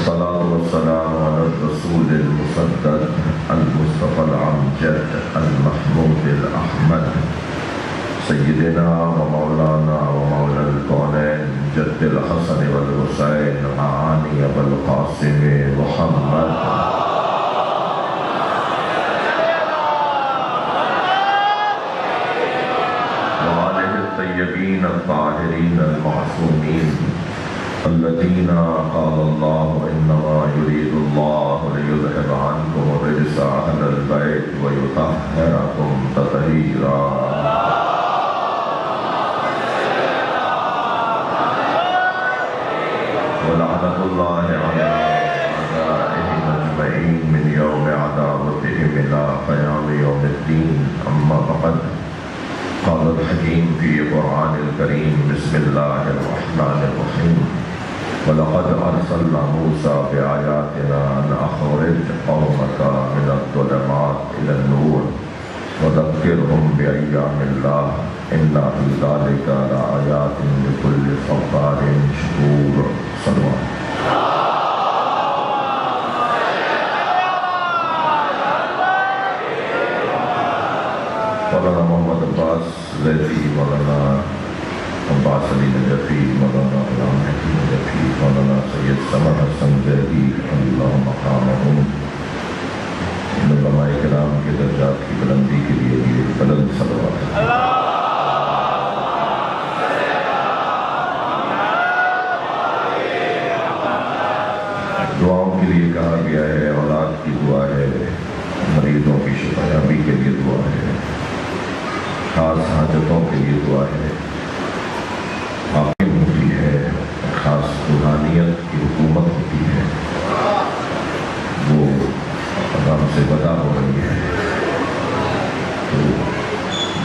والصلاة والسلام على الرسول المسدد المصطفى الأمجد المحمود الأحمد سيدنا ومولانا ومولى الكونين جد الحسن والحسين معاني أبا القاسم محمد وآله الطيبين الطاهرين المعصومين الذين قال الله إنما يريد الله ليذهب عنكم الرجس أهل البيت ويطهركم تطهيرا. ولعنة الله على أعدائهم أجمعين من يوم عداوتهم إلى قيام يوم الدين. أما بعد، قال الحكيم في القرآن الكريم: بسم الله الرحمن الرحيم. وَلَقَدْ أَرْسَلْنَا مُوسَى بِآيَاتِنَا أَنْ أَخْرِجْ قَوْمَكَ مِنَ الظُّلُمَاتِ إِلَى النُّورِ وَذَكِّرْهُم بِأَيَّامِ اللَّهِ إِنَّ فِي ذَلِكَ لَآيَاتٍ لِكُلِّ صَبَّارٍ شَكُورٍ. صلوات. مولانا محمد عباس زیدی، مولانا عباس علی نجفی، مولانا غلام حکیم نجفی، مولانا سید سمر حسن زیدی اللہ مقامہم، ان علماء کرام کے درجات کی بلندی کے لیے بھی بلند صلوات. دعاؤں کے لیے کہا گیا ہے، اولاد کی دعا ہے، مریضوں کی شفا یابی کے لیے دعا ہے، خاص حاجتوں کے لیے دعا ہے، حاکم ہوتی ہے، خاص روحانیت کی حکومت ہوتی ہے، وہ عوام سے بدا ہو رہی ہے. تو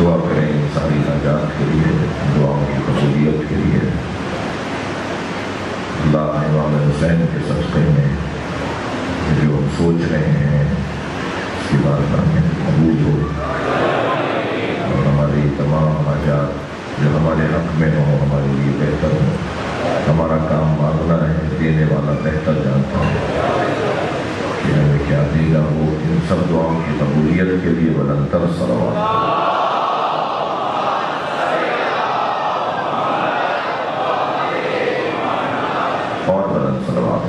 دعا کریں ساری حاجات کے لیے، دعاؤں کی قبولیت کے لیے. اللہ امام حسین کے صدقے میں جو ہم سوچ رہے ہیں اس کی بارگاہ میں قبول ہو، اور ہماری تمام حاجات جو ہمارے حق میں ہو ہمارے لیے بہتر ہو. ہمارا کام مانگنا ہے، دینے والا بہتر جانتا ہے کہ ہمیں کیا دے گا. وہ ان سب دعاؤں کی قبولیت کے لیے بلندتر صلوات. اور بلند صلوات.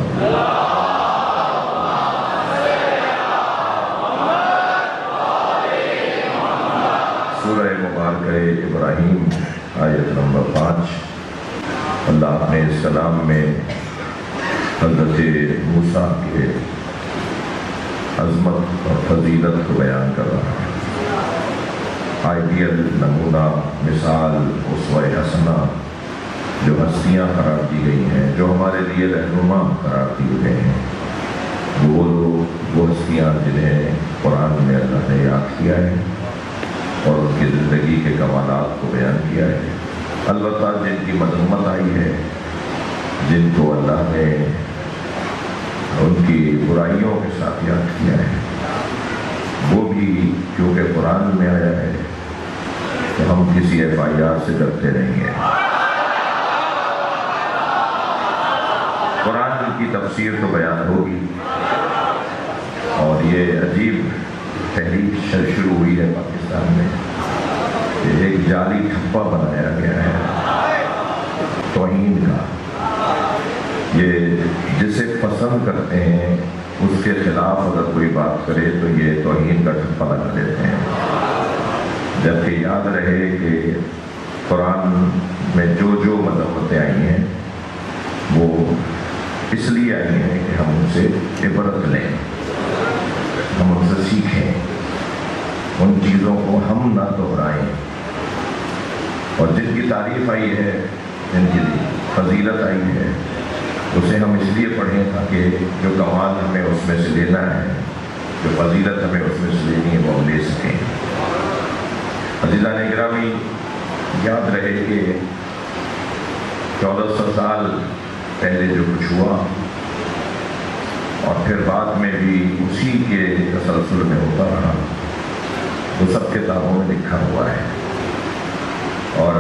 سورہ مبارکہ ابراہیم آیت نمبر 5. اللہ اپنے اس کلام میں حضرت موسیٰ کے عظمت اور فضیلت کو بیان کر رہا ہے. آئیڈیل، نمونہ، مثال، اسوہ حسنہ جو ہستیاں قرار دی گئی ہیں، جو ہمارے لیے رہنما قرار دی گئے ہیں، وہ ہستیاں جنہیں قرآن میں اللہ نے یاد کیا ہے اور ان کی زندگی کے کمالات کو بیان کیا ہے. البتہ جن کی مذمت آئی ہے، جن کو اللہ نے ان کی برائیوں کے ساتھ یاد کیا ہے، وہ بھی کیونکہ قرآن میں آیا ہے تو ہم کسی FIR سے ڈرتے نہیں ہیں. قرآن کی تفسیر تو بیان ہوگی. اور یہ عجیب تحریک شروع ہوئی ہے پاکستان میں، ایک جعلی ٹھپا بنایا گیا ہے توہین کا. یہ جسے پسند کرتے ہیں اس کے خلاف اگر کوئی بات کرے تو یہ توہین کا ٹھپا لگا دیتے ہیں، جبکہ یاد رہے کہ قرآن میں جو مذمتیں آئی ہیں وہ اس لیے آئی ہیں کہ ہم ان سے عبرت لیں، ہم ان سے سیکھیں، ان چیزوں کو ہم نہ دہرائیں. اور جن کی تعریف آئی ہے، جن کی فضیلت آئی ہے، اسے ہم اس لیے پڑھیں تاکہ جو کمال ہمیں اس میں سے لینا ہے، جو فضیلت ہمیں اس میں سے لینی ہے، وہ ہم لے سکیں. عزیزان گرامی، یاد رہے کہ 1400 سال پہلے جو کچھ ہوا اور پھر بعد میں بھی اسی کے تسلسل میں ہوتا رہا، وہ سب کتابوں میں لکھا ہوا ہے. اور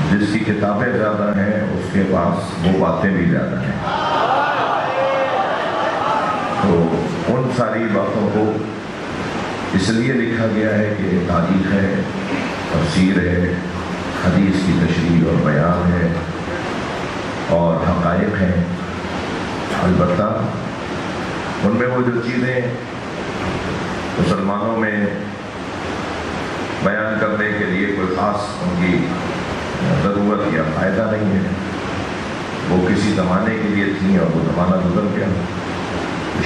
جس کی کتابیں زیادہ ہیں اس کے پاس وہ باتیں بھی زیادہ ہیں. ساری باتوں کو اس لیے لکھا گیا ہے کہ تاریخ ہے، تفسیر ہے، حدیث کی تشریح اور بیان ہے اور حقائق ہیں۔ البتہ ان میں وہ جو چیزیں مسلمانوں میں بیان کرنے کے لیے کوئی خاص ان کی ضرورت یا فائدہ نہیں ہے، وہ کسی زمانے کے لیے تھیں اور وہ زمانہ گزر گیا،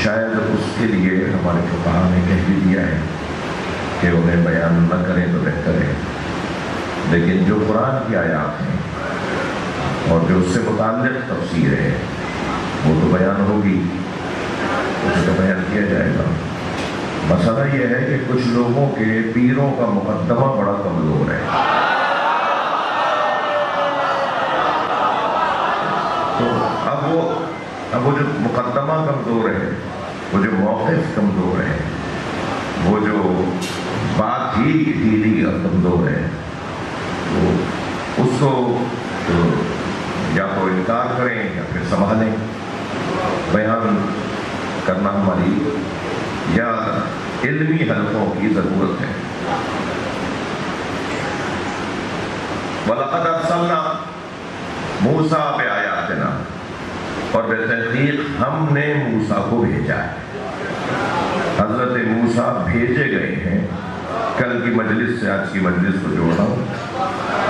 شاید اس کے لیے ہمارے فقہا نے کہہ بھی دیا ہے کہ انہیں بیان نہ کریں تو بہتر ہے۔ لیکن جو قرآن کی آیات ہیں اور جو اس سے متعلق تفسیر ہے وہ تو بیان ہوگی، اسے تو بیان کیا جائے گا۔ مسئلہ یہ ہے کہ کچھ لوگوں کے پیروں کا مقدمہ بڑا کمزور ہے، تو اب وہ جو مقدمہ کمزور ہے، وہ جو موقف کمزور ہے، وہ جو بات ہی ڈھیلی اور کمزور ہے، تو اس کو یا تو انکار کریں یا پھر سنبھالیں۔ بیان کرنا ہماری یا علمی حلقوں کی ضرورت ہے۔ وَلَقَدْ أَرْسَلْنَا مُوسَىٰ بِآيَاتِنَا، اور بالتحقیق ہم نے موسیٰ کو بھیجا ہے۔ حضرت موسیٰ بھیجے گئے ہیں۔ کل کی مجلس سے آج کی مجلس کو جوڑا ہوں۔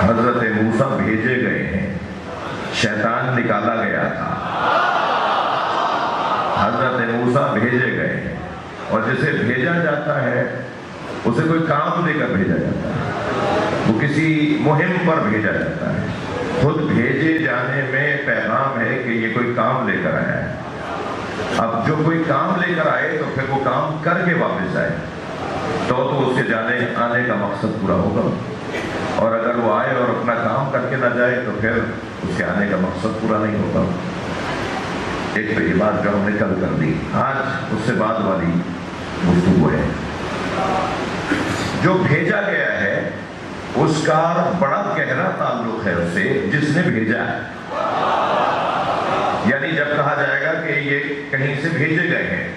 حضرت موسیٰ بھیجے گئے ہیں، شیطان نکالا گیا تھا، حضرت موسیٰ بھیجے گئے ہیں، اور جسے بھیجا جاتا ہے اسے کوئی کام دے کر بھیجا جاتا ہے، وہ کسی مہم پر بھیجا جاتا ہے۔ خود بھیجے جانے میں پیغام ہے کہ یہ کوئی کام لے کر آیا ہے۔ اب جو کوئی کام لے کر آئے تو پھر وہ کام کر کے واپس آئے تو اس کے آنے کا مقصد پورا ہوگا، اور اگر وہ آئے اور اپنا کام کر کے نہ جائے تو پھر اس کے آنے کا مقصد پورا نہیں ہوگا۔ ایک تو یہ بات جو ہم نے کل کر دی، آج اس سے بعد والی گفتگو ہے۔ جو بھیجا گیا ہے اس کا بڑا گہرا تعلق ہے اس سے جس نے بھیجا ہے۔ یعنی جب کہا جائے گا کہ یہ کہیں سے بھیجے گئے ہیں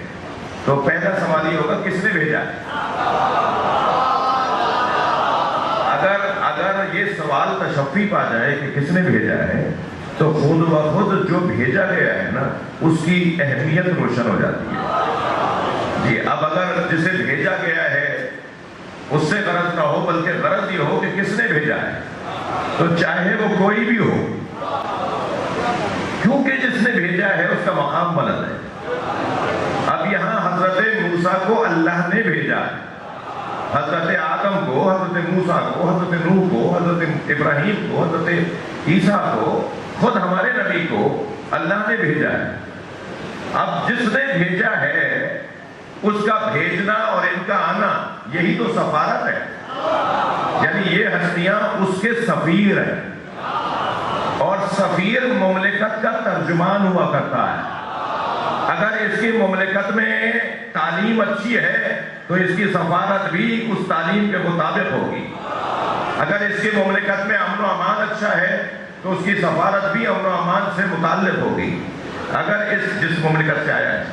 تو پہلا سوال یہ ہوگا کس نے بھیجا ہے۔ اگر یہ سوال تشفی پا جائے کہ کس نے بھیجا ہے تو خود بخود جو بھیجا گیا ہے نا اس کی اہمیت روشن ہو جاتی ہے۔ جی اب اگر جسے بھیجا گیا ہے اس سے غرض نہ ہو بلکہ غرض یہ ہو کہ کس نے بھیجا ہے تو چاہے وہ کوئی بھی ہو، کیونکہ جس نے بھیجا ہے اس کا مقام بلند ہے۔ اب یہاں حضرت موسیٰ کو اللہ نے بھیجا ہے، حضرت آدم کو، حضرت موسیٰ کو، حضرت نوح کو، حضرت ابراہیم کو، حضرت عیسیٰ کو، خود ہمارے نبی کو اللہ نے بھیجا ہے۔ اب جس نے بھیجا ہے اس کا بھیجنا اور ان کا آنا یہی تو سفارت ہے، یعنی یہ ہستیاں اس کے سفیر ہیں، اور سفیر مملکت کا ترجمان ہوا کرتا ہے۔ اگر اس کی مملکت میں تعلیم اچھی ہے تو اس کی سفارت بھی اس تعلیم کے مطابق ہوگی۔ اگر اس کی مملکت میں امن و امان اچھا ہے تو اس کی سفارت بھی امن و امان سے متعلق ہوگی۔ اگر جس مملکت سے آیا ہے،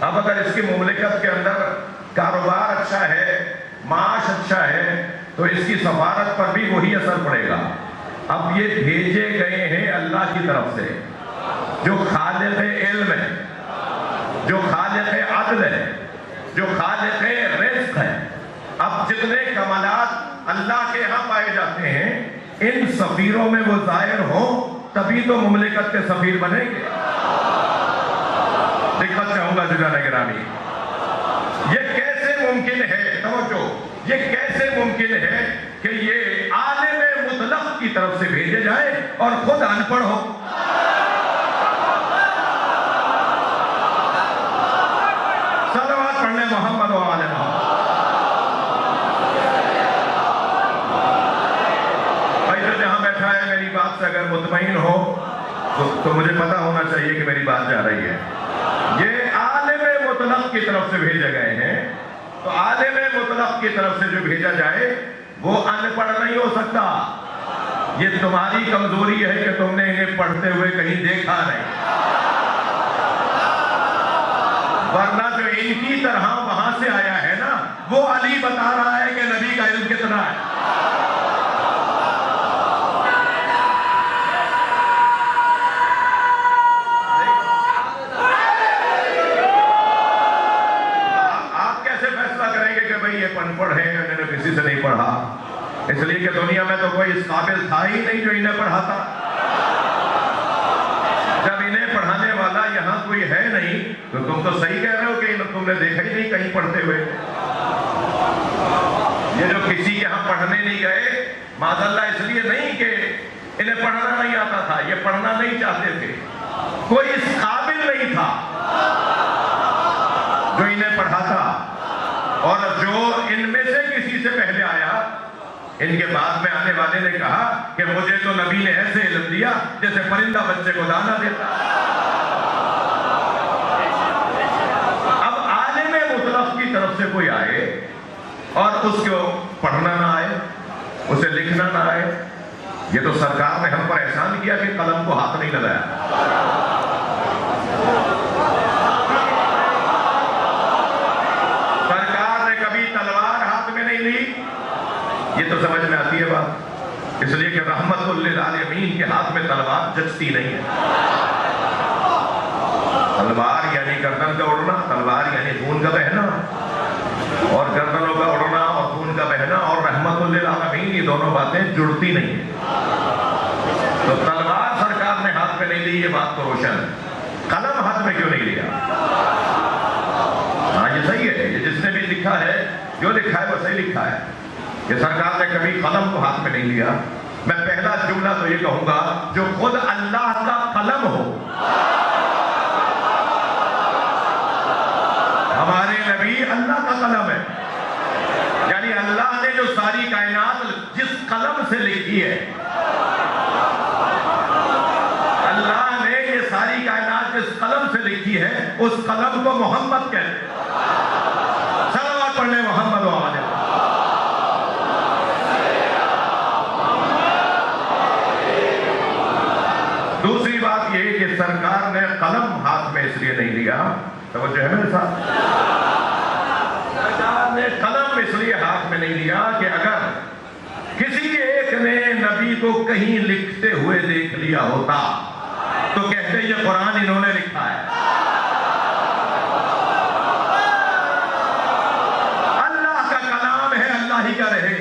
اب اگر اس کی مملکت کے اندر کاروبار اچھا ہے، معاش اچھا ہے تو اس کی سفارت پر بھی وہی اثر پڑے گا۔ اب یہ بھیجے گئے ہیں اللہ کی طرف سے، جو خالق علم ہے، جو خالق عدل ہے، جو خالق رزق ہے۔ اب جتنے کمالات اللہ کے یہاں پائے جاتے ہیں ان سفیروں میں وہ ظاہر ہوں تبھی تو مملکت کے سفیر بنیں گے۔ دقت چاہوں گا جناب گرامی، یہ کیسے ممکن ہے، توجہ، یہ کیسے ممکن ہے کہ یہ عالم مطلق کی طرف سے بھیجے جائے اور خود ان پڑھ ہو۔ صلوات پڑھنے محمد و آل محمد۔ بھائی جو جہاں بیٹھا ہے میری بات سے اگر مطمئن ہو تو مجھے پتا ہونا چاہیے کہ میری بات جا رہی ہے۔ یہ عالم مطلق کی طرف سے بھیجے گئے ہیں، تو عالم مطلق کی طرف سے جو بھیجا جائے وہ ان پڑھ نہیں ہو سکتا۔ یہ تمہاری کمزوری ہے کہ تم نے انہیں پڑھتے ہوئے کہیں دیکھا نہیں، ورنہ جو ان کی طرح وہاں سے آیا ہے نا، وہ علی بتا رہا ہے کہ نبی کا علم کتنا ہے۔ آپ کیسے فیصلہ کریں گے کہ بھئی یہ ان پڑھ ہے، انہوں نے کسی سے نہیں پڑھا؟ اس لیے کہ دنیا میں تو کوئی اس قابل تھا ہی نہیں جو انہیں پڑھاتا۔ جب انہیں پڑھانے والا یہاں کوئی ہے نہیں تو تم تو صحیح کہہ رہے ہو کہ تم نے دیکھا ہی نہیں کہیں پڑھتے ہوئے۔ یہ جو کسی کے ہاں پڑھنے نہیں گئے معاذ اللہ اس لیے نہیں کہ انہیں پڑھنا نہیں آتا تھا، یہ پڑھنا نہیں چاہتے تھے، کوئی اس قابل نہیں تھا جو انہیں پڑھاتا۔ اور جو ان میں سے کسی سے پہلے آیا، ان کے بعد میں آنے والے نے کہا کہ مجھے تو نبی نے ایسے علم دیا جیسے پرندہ بچے کو دانا دیتا۔ اب عالم مطلق کی طرف سے کوئی آئے اور اس کو پڑھنا نہ آئے، اسے lکھنا نہ آئے، یہ تو سرکار نے ہم پر احسان کیا کہ قلم کو ہاتھ نہیں لگایا۔ سرکار نے کبھی تلوار ہاتھ میں نہیں لی، یہ تو سمجھ میں آتی ہے بات، اس لیے کہ رحمت للعالمین کے ہاتھ میں تلوار جچتی نہیں ہے۔ تلوار یعنی گردن کا اڑنا، تلوار یعنی خون کا بہنا، اور گردنوں کا اڑنا اور خون کا بہنا اور رحمت للعالمین، یہ دونوں باتیں جڑتی نہیں ہیں۔ تو تلوار سرکار نے ہاتھ میں نہیں لی، یہ بات تو روشن ہے۔ قلم ہاتھ میں کیوں نہیں لیا؟ ہاں یہ صحیح ہے، یہ جس نے بھی لکھا ہے، جو لکھا ہے وہ صحیح لکھا ہے کہ سرکار نے کبھی قلم کو ہاتھ میں نہیں لیا۔ میں پہلا جملہ تو یہ کہوں گا، جو خود اللہ کا قلم ہو، ہمارے نبی اللہ کا قلم ہے، یعنی اللہ نے جو ساری کائنات جس قلم سے لکھی ہے، اللہ نے یہ ساری کائنات جس قلم سے لکھی ہے، اس قلم کو محمد کہتے ہیں۔ صلوات پڑھنے محمد و آلہ۔ دوسری بات یہ کہ سرکار نے قلم ہاتھ میں اس لیے نہیں لیا، توجہ ہے میرے ساتھ، سرکار نے قلم اس لیے ہاتھ میں نہیں لیا کہ اگر کسی ایک نے نبی کو کہیں لکھتے ہوئے دیکھ لیا ہوتا تو کہتے یہ قرآن انہوں نے لکھا ہے۔ اللہ کا کلام ہے، اللہ ہی کا رہے۔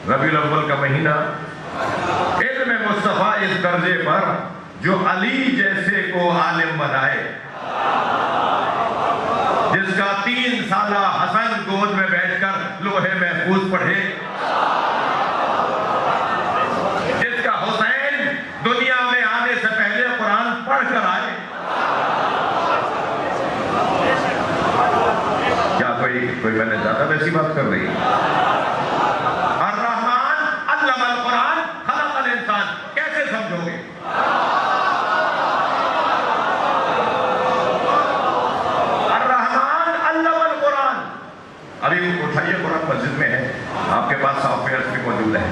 ربیع الاول کا مہینہ، علم مصطفیٰ اس درجے پر جو علی جیسے کو عالم بنائے، جس کا 3 سالہ حسن گود میں بیٹھ کر لوح محفوظ پڑھے، جس کا حسین دنیا میں آنے سے پہلے قرآن پڑھ کر آئے۔ کیا کوئی میں نے زیادہ ویسی بات کر رہی ہے؟ ابھی اٹھائیے قرآن مسجد میں ہے، آپ کے پاس سافٹ ویئر بھی موجود ہے۔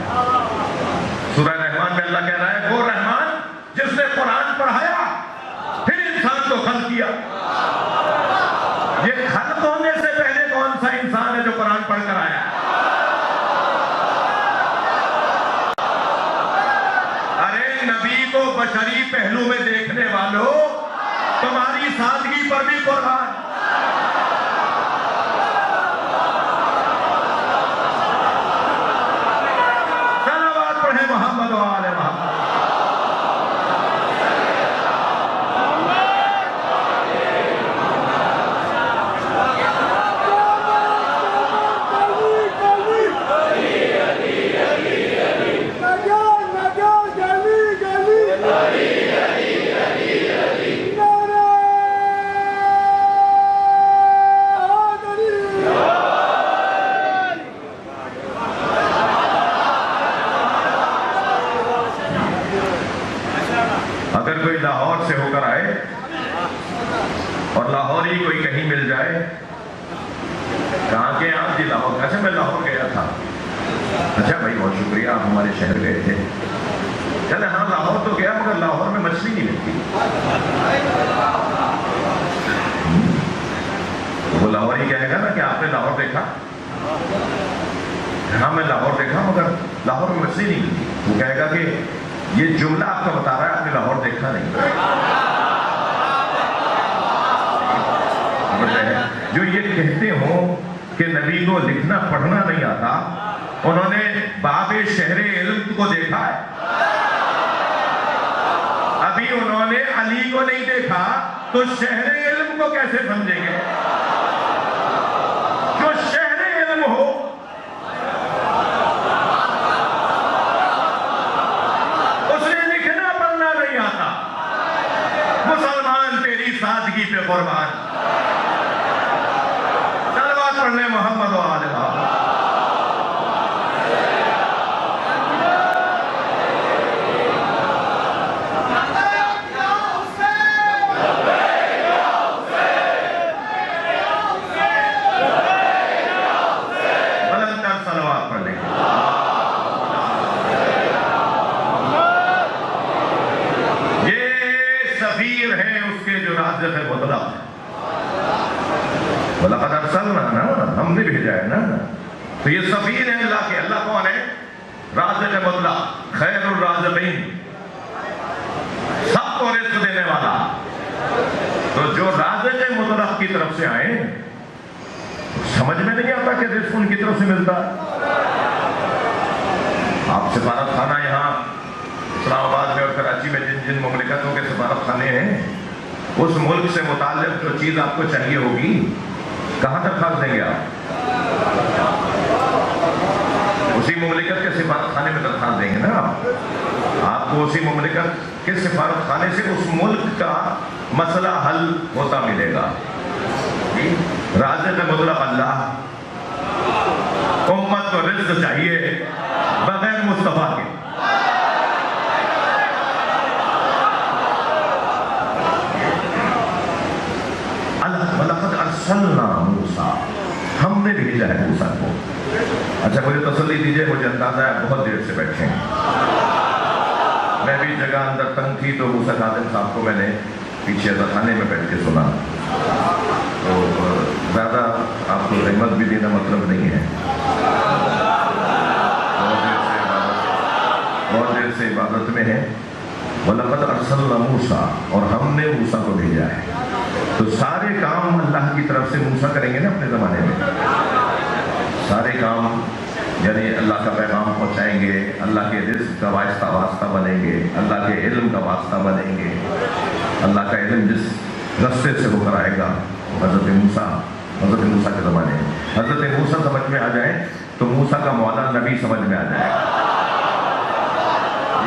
سورہ رحمان میں اللہ کہہ رہا ہے وہ رحمان جس نے قرآن پڑھایا پھر انسان کو خلق کیا۔ یہ خلق ہونے سے پہلے کون سا انسان ہے جو قرآن پڑھ کر آیا؟ ارے نبی کو بشری پہلو میں دیکھنے والوں، تمہاری سادگی پر بھی قرآن۔ محمد و آل محمد۔ اگر کوئی لاہور سے ہو کر آئے اور لاہوری کوئی کہیں مل جائے، کہاں کے آپ؟ جی لاہور۔ ایسے میں لاہور گیا تھا، اچھا بھائی بہت شکریہ، آپ ہمارے شہر گئے تھے. چلے ہاں لاہور تو گیا مگر لاہور میں مچھلی نہیں ملتی. وہ لاہور ہی کہے گا نا کہ آپ نے لاہور دیکھا؟ ہاں میں لاہور دیکھا مگر لاہور میں مچھلی نہیں ملتی. وہ کہے گا کہ یہ جملہ آپ کا بتا رہا ہے آپ نے لاہور دیکھا نہیں. جو یہ کہتے ہوں کہ نبی کو لکھنا پڑھنا نہیں آتا، انہوں نے باب شہر علم کو دیکھا ہے. ابھی انہوں نے علی کو نہیں دیکھا تو شہر علم کو کیسے سمجھیں گے؟ جو شہر علم ہو اس نے لکھنا پڑھنا نہیں آتا. مسلمان تیری سادگی پہ قربان. صلوات پڑھ لیں محمد و آل محمد. وَلَقَدْ أَرْسَلْنَا، ہم نے بھیجا ہے نا. تو یہ سفیر ہے اللہ کے. اللہ کون ہے؟ رازق مطلق، خیر الرازقین، سب کو رزق دینے والا. تو جو رازق مطلق کی طرف سے آئے سمجھ میں نہیں آتا کہ رزق ان کی طرف سے ملتا. آپ سفارت خانہ یہاں اسلام آباد میں اور کراچی میں جن مملکتوں کے سفارت خانے ہیں، اس ملک سے متعلق جو چیز آپ کو چاہیے ہوگی کہاں درخواست دیں گے؟ آپ اسی مملکت کے سفارت خانے میں درخواست دیں گے نا. آپ کو اسی مملکت کے سفارت خانے سے اس ملک کا مسئلہ حل ہوتا ملے گا. رازق مطلق اللہ. امت کو رزق چاہیے بغیر مصطفیٰ کے. وَلَقَدْ أَرْسَلْنَا مُوسَىٰ، ہم نے بھیجا ہے موسیٰ کو. اچھا مجھے تسلی دیجئے، مجھے اندازہ ہے بہت دیر سے بیٹھے ہیں. میں بھی جگہ اندر تنگ تھی تو موسیٰ کاظم صاحب کو میں نے پیچھے خانے میں بیٹھ کے سنا. تو زیادہ آپ کو رحمت بھی دینا مطلب نہیں ہے. بہت دیر سے عبادت میں ہے. وَلَقَدْ أَرْسَلْنَا مُوسَىٰ، اور ہم نے موسیٰ کو بھیجا ہے. تو سارے کام اللہ کی طرف سے موسیٰ کریں گے نا اپنے زمانے میں. سارے کام یعنی اللہ کا پیغام پہنچائیں گے، اللہ کے رزق کا واسطہ بنیں گے، اللہ کے علم کا واسطہ بنیں گے. اللہ کا علم جس رستے سے ہو کر آئے گا حضرت موسیٰ کے زمانے میں. حضرت موسیٰ سمجھ میں آ جائیں تو موسیٰ کا مولا نبی سمجھ میں آ جائے گا.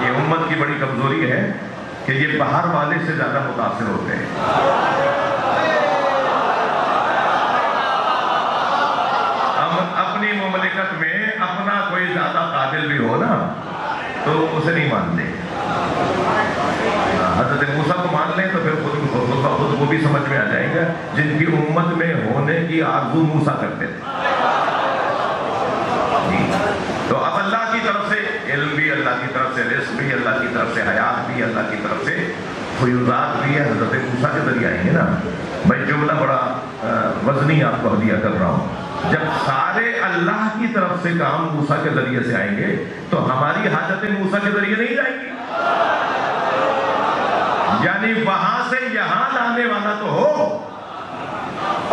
یہ امت کی بڑی کمزوری ہے کہ یہ باہر والے سے زیادہ متاثر ہوتے ہیں. اپنی مملکت میں اپنا کوئی زیادہ قابل بھی ہو نا تو اسے نہیں مانتے. حضرت موسیٰ کو مان لیں تو پھر خود وہ بھی سمجھ میں آ جائے گا جن کی امت میں ہونے کی آرزو موسیٰ کرتے تھے. تو اب اللہ کی طرف سے علم بھی، اللہ کی طرف سے رزق بھی، اللہ کی طرف سے حیات بھی، اللہ کی طرف سے فیوضات بھی ہے. حضرت موسیٰ کے ذریعے آئیں گے نا. میں جملہ بڑا وزنی آپ کو ہدیہ کر رہا ہوں. جب سارے اللہ کی طرف سے کام موسیٰ کے ذریعے سے آئیں گے تو ہماری حاجتیں موسیٰ کے ذریعے نہیں جائیں گی. یعنی وہاں سے یہاں لانے والا تو ہو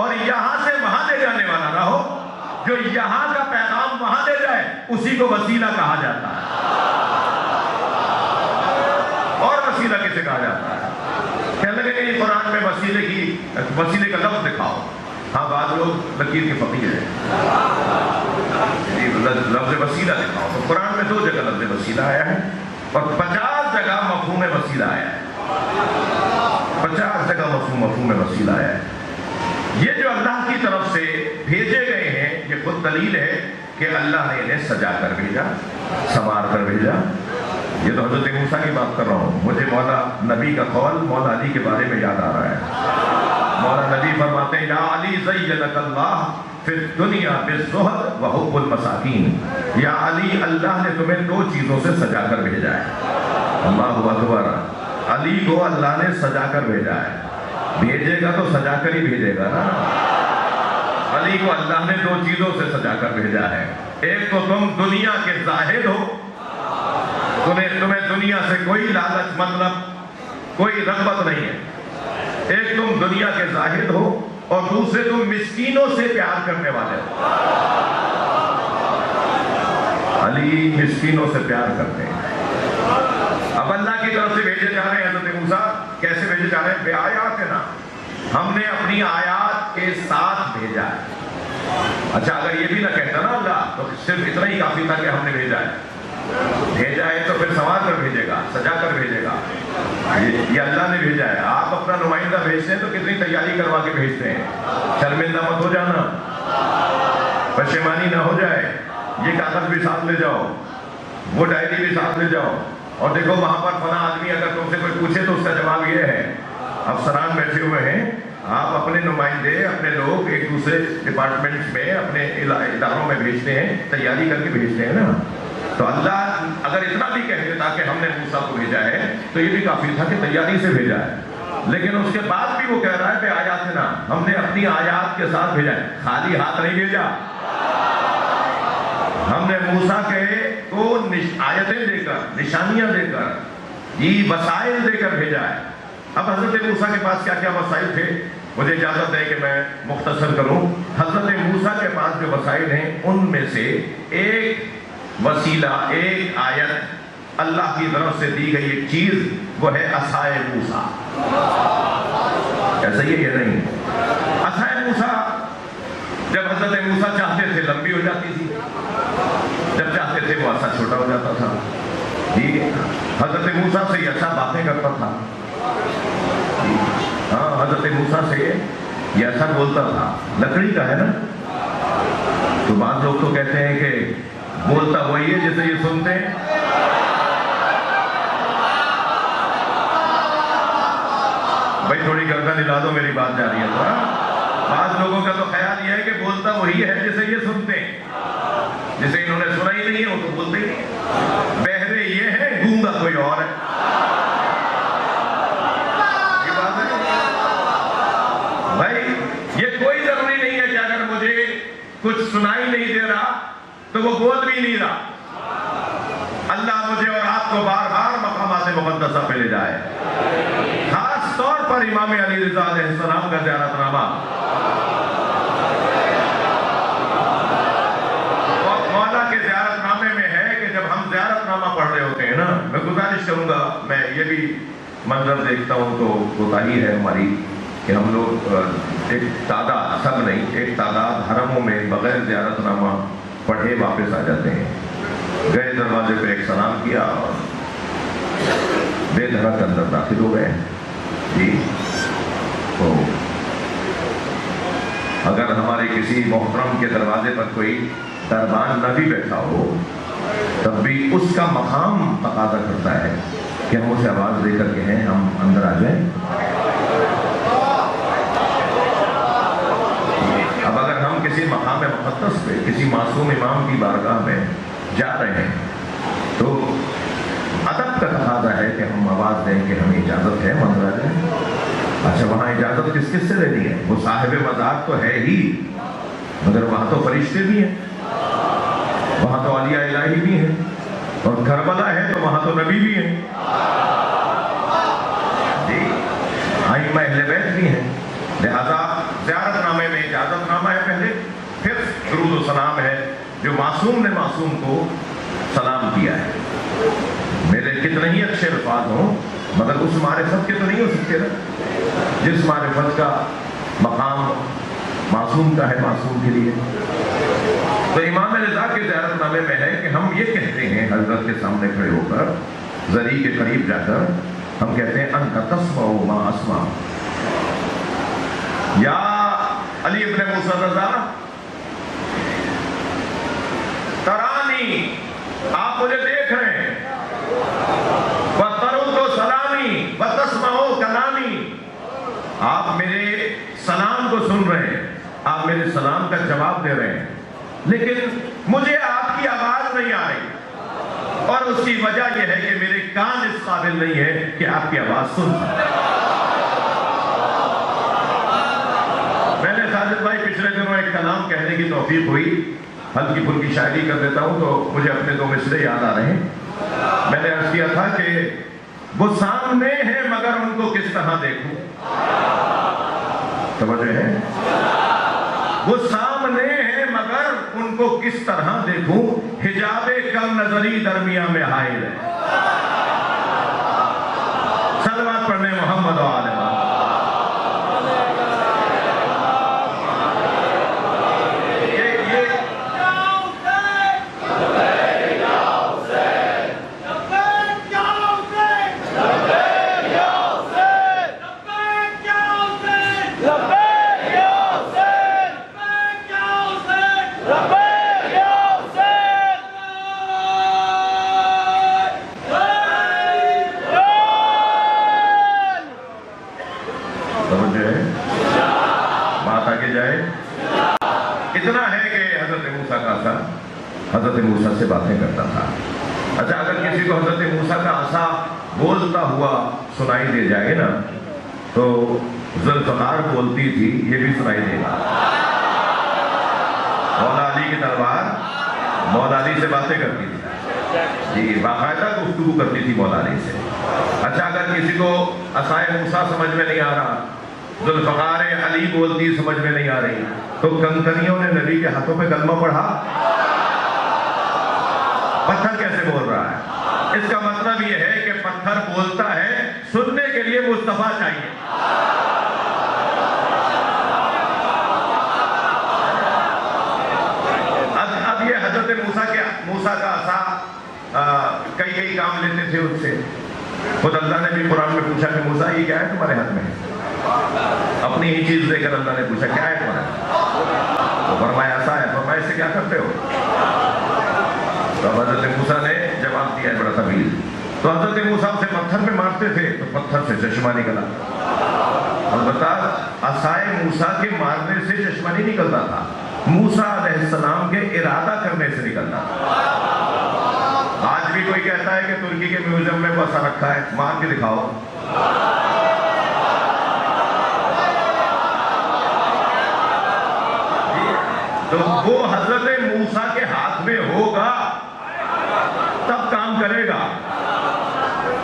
اور یہاں سے وہاں لے جانے والا نہ ہو. جو یہاں کا پیغام وہاں دے جائے اسی کو وسیلہ کہا جاتا ہے. اور وسیلہ کسے کہا جاتا ہے؟ کہنے لگے کہ قرآن میں وسیلے کا لفظ دکھاؤ. ہاں بعض لوگ لکیر کے فقیر ہیں، لفظ وسیلہ دکھاؤ. تو قرآن میں 2 جگہ لفظ وسیلہ آیا ہے اور 50 جگہ مفہوم وسیلہ آیا ہے. 50 جگہ مفہوم وسیلہ آیا ہے. یہ جو اللہ کی طرف سے بھیجے گئے ہیں یہ خود دلیل ہے کہ اللہ نے انہیں سجا کر بھیجا، سنوار کر بھیجا. یہ تو حضرت موسیٰ کی بات کر رہا ہوں. مجھے مولا نبی کا قول مولا علی کے بارے میں یاد آ رہا ہے. مولا نبی فرماتے ہیں یا علی زینک اللہ فی الدنیا بالزہد وحب المساکین. یا علی اللہ نے تمہیں دو چیزوں سے سجا کر بھیجا ہے. اللہ اکبر. علی کو اللہ نے سجا کر بھیجا ہے. بھیجے گا تو سجا کر ہی بھیجے گا نا. علی کو اللہ نے دو چیزوں سے سجا کر بھیجا ہے. ایک تو تم دنیا کے زاہد ہو, تمہیں دنیا سے کوئی لالچ مطلب کوئی رغبت نہیں ہے. ایک تم دنیا کے زاہد ہو اور دوسرے تم مسکینوں سے پیار کرنے والے ہو. علی مسکینوں سے پیار کرتے ہیں. اب اللہ کی طرف سے بھیجے جا رہے ہیں حضرت موسیٰ. کیسے بھیجے جا رہے ہیں؟ بے آیات ہے نا, ہم نے اپنی آیات کے ساتھ بھیجا ہے. اچھا اگر یہ بھی نہ کہتا نا اللہ تو صرف اتنا ہی کافی تھا کہ ہم نے بھیجا ہے. بھیجا ہے تو پھر سنوار کر بھیجے گا, سجا کر بھیجے گا. یہ اللہ نے بھیجا ہے. آپ اپنا نمائندہ بھیجتے ہیں تو کتنی تیاری کروا کے بھیجتے ہیں. شرمندہ مت ہو جانا, پشیمانی نہ ہو جائے. یہ کاغذ بھی ساتھ لے جاؤ, وہ ڈائری بھی ساتھ لے جاؤ, اور دیکھو وہاں پر فلاں آدمی اگر تم سے کوئی پوچھے تو اس کا جواب یہ ہے. افسران بیٹھے ہوئے ہیں, آپ اپنے نمائندے, اپنے لوگ ایک دوسرے ڈپارٹمنٹس میں, اپنے اداروں میں بھیجتے ہیں, تیاری کر کے بھیجتے ہیں نا. تو اللہ اگر اتنا بھی کہہ دیتا کہ ہم نے موسیٰ کو بھیجا ہے تو یہ بھی کافی تھا کہ تیاری سے بھیجا ہے. لیکن اس کے بعد بھی وہ کہہ رہا ہے کہ آیات ہے نا, ہم نے اپنی آیات کے ساتھ بھیجا ہے. خالی ہاتھ نہیں بھیجا. ہم نے موسیٰ کو آیتیں دے کر, نشانیاں دے کر, یہ وسائل دے کر بھیجا ہے. اب حضرت موسیٰ کے پاس کیا کیا وسائل تھے, مجھے اجازت دیں کہ میں مختصر کروں. حضرت موسیٰ کے پاس جو وسائل ہیں ان میں سے ایک وسیلہ, ایک آیت, اللہ کی طرف سے دی گئی ایک چیز, وہ ہے عصائے موسیٰ. ایسا ہی ہے نہیں؟ عصائے موسیٰ جب حضرت موسیٰ چاہتے تھے لمبی ہو جاتی تھی, جب چاہتے تھے وہ عصا چھوٹا ہو جاتا تھا. حضرت موسیٰ سے یہ اچھا باتیں کرتا تھا. ہاں, حضرت موسیٰ سے یہ ایسا بولتا تھا. لکڑی کا ہے نا, تو بعض لوگ تو کہتے ہیں کہ بولتا وہی ہے جیسے یہ سنتے ہیں. بھائی تھوڑی گردن ہلا دو, میری بات جا رہی ہے تو. بعض لوگوں کا تو خیال یہ ہے کہ بولتا وہی ہے جیسے یہ سنتے ہیں. جسے انہوں نے سنا ہی نہیں ہے وہ تو بولتے ہی نہیں. بہرے یہ ہے, گونگا کوئی اور ہے. یہ بات ہے بھائی. یہ کوئی ضروری نہیں ہے کہ اگر مجھے کچھ سنائی نہیں دے رہا تو وہ بول بھی نہیں رہا. اللہ مجھے اور آپ کو بار بار مقامات مقدسہ پہ لے جائے. خاص طور پر امام علی رضا علیہ السلام کا زیارت نامہ. مولا کے زیارت نامے میں ہے کہ جب ہم زیارت نامہ پڑھ رہے ہوتے ہیں نا, میں گزارش کروں گا, میں یہ بھی منظر دیکھتا ہوں تو کوتاہی ہے ہماری کہ ہم لوگ ایک تعداد, سب نہیں, ایک تعداد حرموں میں بغیر زیارت نامہ پڑھے واپس آ جاتے ہیں. گئے دروازے پہ ایک سلام کیا اور بے دھڑک اندر داخل ہو گئے. جی, تو اگر ہمارے کسی محترم کے دروازے پر کوئی دربان نہ بھی بیٹھا ہو تب بھی اس کا مقام تقاضا کرتا ہے کہ ہم اسے آواز دے کر کے ہیں ہم اندر آ جائیں. اب اگر ہم کسی مقام مقدس پہ کسی معصوم امام کی بارگاہ میں جا رہے ہیں تو ادب کا تقاضا ہے کہ ہم آواز دیں کہ ہمیں اجازت ہے, ہم اندر آ جائیں. اچھا, وہاں اجازت کس کس سے لینی ہے؟ وہ صاحب مزار تو ہے ہی, مگر وہاں تو فرشتے بھی ہیں, وہاں تو اولیاء الہی بھی ہیں, اور کربلا ہے تو وہاں تو نبی بھی ہیں. جی, ائمہ اہل بیت بھی ہیں. لہذا زیارت نامے میں اجازت نامہ ہے پہلے, پھر درود و سلام ہے جو معصوم نے معصوم کو سلام کیا ہے. میرے کتنے ہی اچھے الفاظ ہوں مگر اس معرفت کے تو نہیں ہو سکتے نا جس معرفت کا مقام معصوم کا ہے معصوم کے لیے. تو امام رضا کے زیارت نامے میں ہے کہ ہم یہ کہتے ہیں حضرت کے سامنے کھڑے ہو کر, ذری کے قریب جا کر ہم کہتے ہیں انت تسمع ما اسمع. یا علی ابن موسیٰ رضا ترانی, آپ مجھے دیکھ رہے ہیں, وَتَرُدُّ سَلَامِي وَتَسْمَعُ كَلَامِي, آپ میرے سلام کو سن رہے ہیں, آپ میرے سلام کا جواب دے رہے ہیں, لیکن مجھے آپ کی آواز اس کی وجہ یہ ہے کہ میرے کان اس قابل نہیں ہے کہ آپ کی آواز سن سکیں۔ میں نے ساجد بھائی پچھلے دنوں ایک کلام کہنے کی توفیق ہوئی، ہلکی پھلکی شاعری کر دیتا ہوں تو مجھے اپنے دو مصرے یاد آ رہے ہیں۔ میں نے عرض کیا تھا کہ وہ سامنے ہے مگر ان کو کس طرح دیکھوں، سمجھے ہیں؟ وہ سامنے ہے مگر ان کو کس طرح دیکھوں، حجاب کم نظری درمیان میں حائل ہے۔ صلوات پڑھنے محمد و آل محمد۔ اتنا ہے کہ حضرت موسیٰ کا عصا حضرت موسیٰ سے باتیں کرتا تھا۔ اچھا، اگر کسی کو حضرت موسیٰ کا عصا بولتا ہوا سنائی دے جائے نا تو ذوالفقار بولتی تھی، یہ بھی سنائی دے گا۔ مولا علی کی تلوار مولا علی سے باتیں کرتی تھی، جی باقاعدہ گفتگو کرتی تھی مولا علی سے۔ اچھا، اگر کسی کو عصائے موسیٰ سمجھ میں نہیں آ رہا، ذوالفقار علی بولتی سمجھ میں نہیں آ رہی، تو کنکریوں نے نبی کے ہاتھوں پہ کلمہ پڑھا؟ پتھر کیسے بول رہا ہے؟ اس کا مطلب یہ ہے کہ پتھر بولتا ہے، سننے کے لیے مصطفیٰ چاہیے۔ اب یہ حضرت موسیٰ کا عصا کئی کام لیتے تھے اس سے۔ خود اللہ نے بھی قرآن میں پوچھا کہ موسیٰ یہ کیا ہے تمہارے ہاتھ میں؟ اپنی ہی چیز دے کر اللہ نے پوچھا کیا ہے تمہارا؟ تو فرمایا عصا ہے۔ فرمایا اس سے کیا کرتے ہو؟ تو حضرت موسیٰ نے جواب دیا ہے بڑا طویل۔ تو حضرت موسیٰ سے پتھر پہ مارتے تھے تو پتھر سے چشمہ نکلا۔ البتہ عصائے موسیٰ کے مارنے سے چشمہ نہیں نکلتا تھا، موسیٰ علیہ السلام کے ارادہ کرنے سے نکلتا تھا۔ آج بھی کوئی کہتا ہے کہ ترکی کے میوزیم میں عصا رکھا ہے، مار کے دکھاؤ۔ تو وہ حضرت موسیٰ کے ہاتھ میں ہوگا تب کام کرے گا۔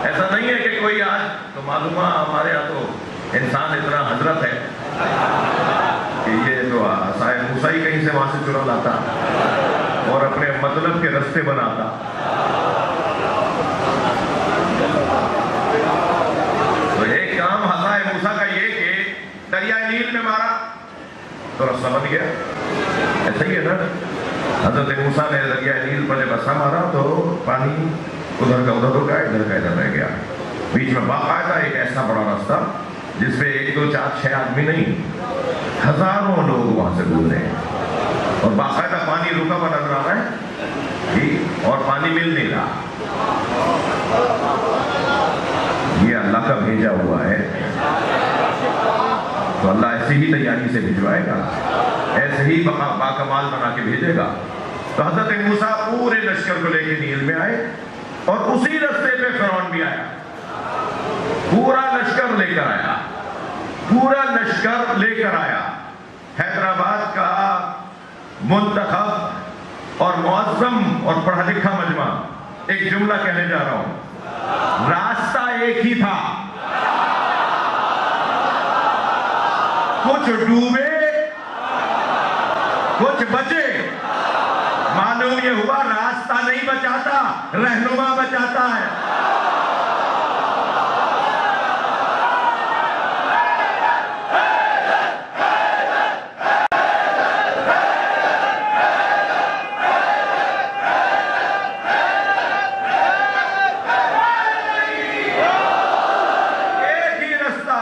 ایسا نہیں ہے کہ کوئی آج تو معلومہ ہمارے یہاں تو انسان اتنا حضرت ہے کہ یہ تو عصائے موسیٰ ہی کہیں سے وہاں سے چرا لاتا اور اپنے مطلب کے رستے بناتا۔ تو ایک کام عصائے موسیٰ کا یہ کہ دریائے نیل میں مارا تو رستہ بن گیا۔ ایسا ہی ہے نا، حضرت موسیٰ نے دریائے نیل پر جب عصا مارا تو پانی ادھر کا ادھر ہو گیا، ادھر کا ادھر رہ گیا۔ بیچ میں باقاعدہ ایک ایسا بڑا راستہ جس پہ 1 2 4 6 آدمی نہیں، ہزاروں لوگ وہاں سے گزرے ہیں، اور باقاعدہ پانی رکا ہوا نظر آ رہا ہے جی، اور پانی مل نہیں رہا۔ یہ اللہ کا بھیجا ہوا ہے، تو اللہ ایسی ہی تیاری سے بھجوائے گا، ایسے ہی باکمال بنا کے بھیجے گا۔ تو حضرت موسیٰ پورے لشکر کو لے کے نیل میں آئے، اور اسی رستے پہ فرعون بھی آیا، پورا لشکر لے کر آیا، پورا لشکر لے کر آیا۔ حیدرآباد کا منتخب اور معظم اور پڑھا لکھا مجمع ایک جملہ کہنے جا رہا ہوں، راستہ ایک ہی تھا، کچھ ڈوبے کچھ بچے۔ معلوم یہ ہوا راستہ نہیں بچاتا، رہنما بچاتا ہے۔ ایک ہی رستہ،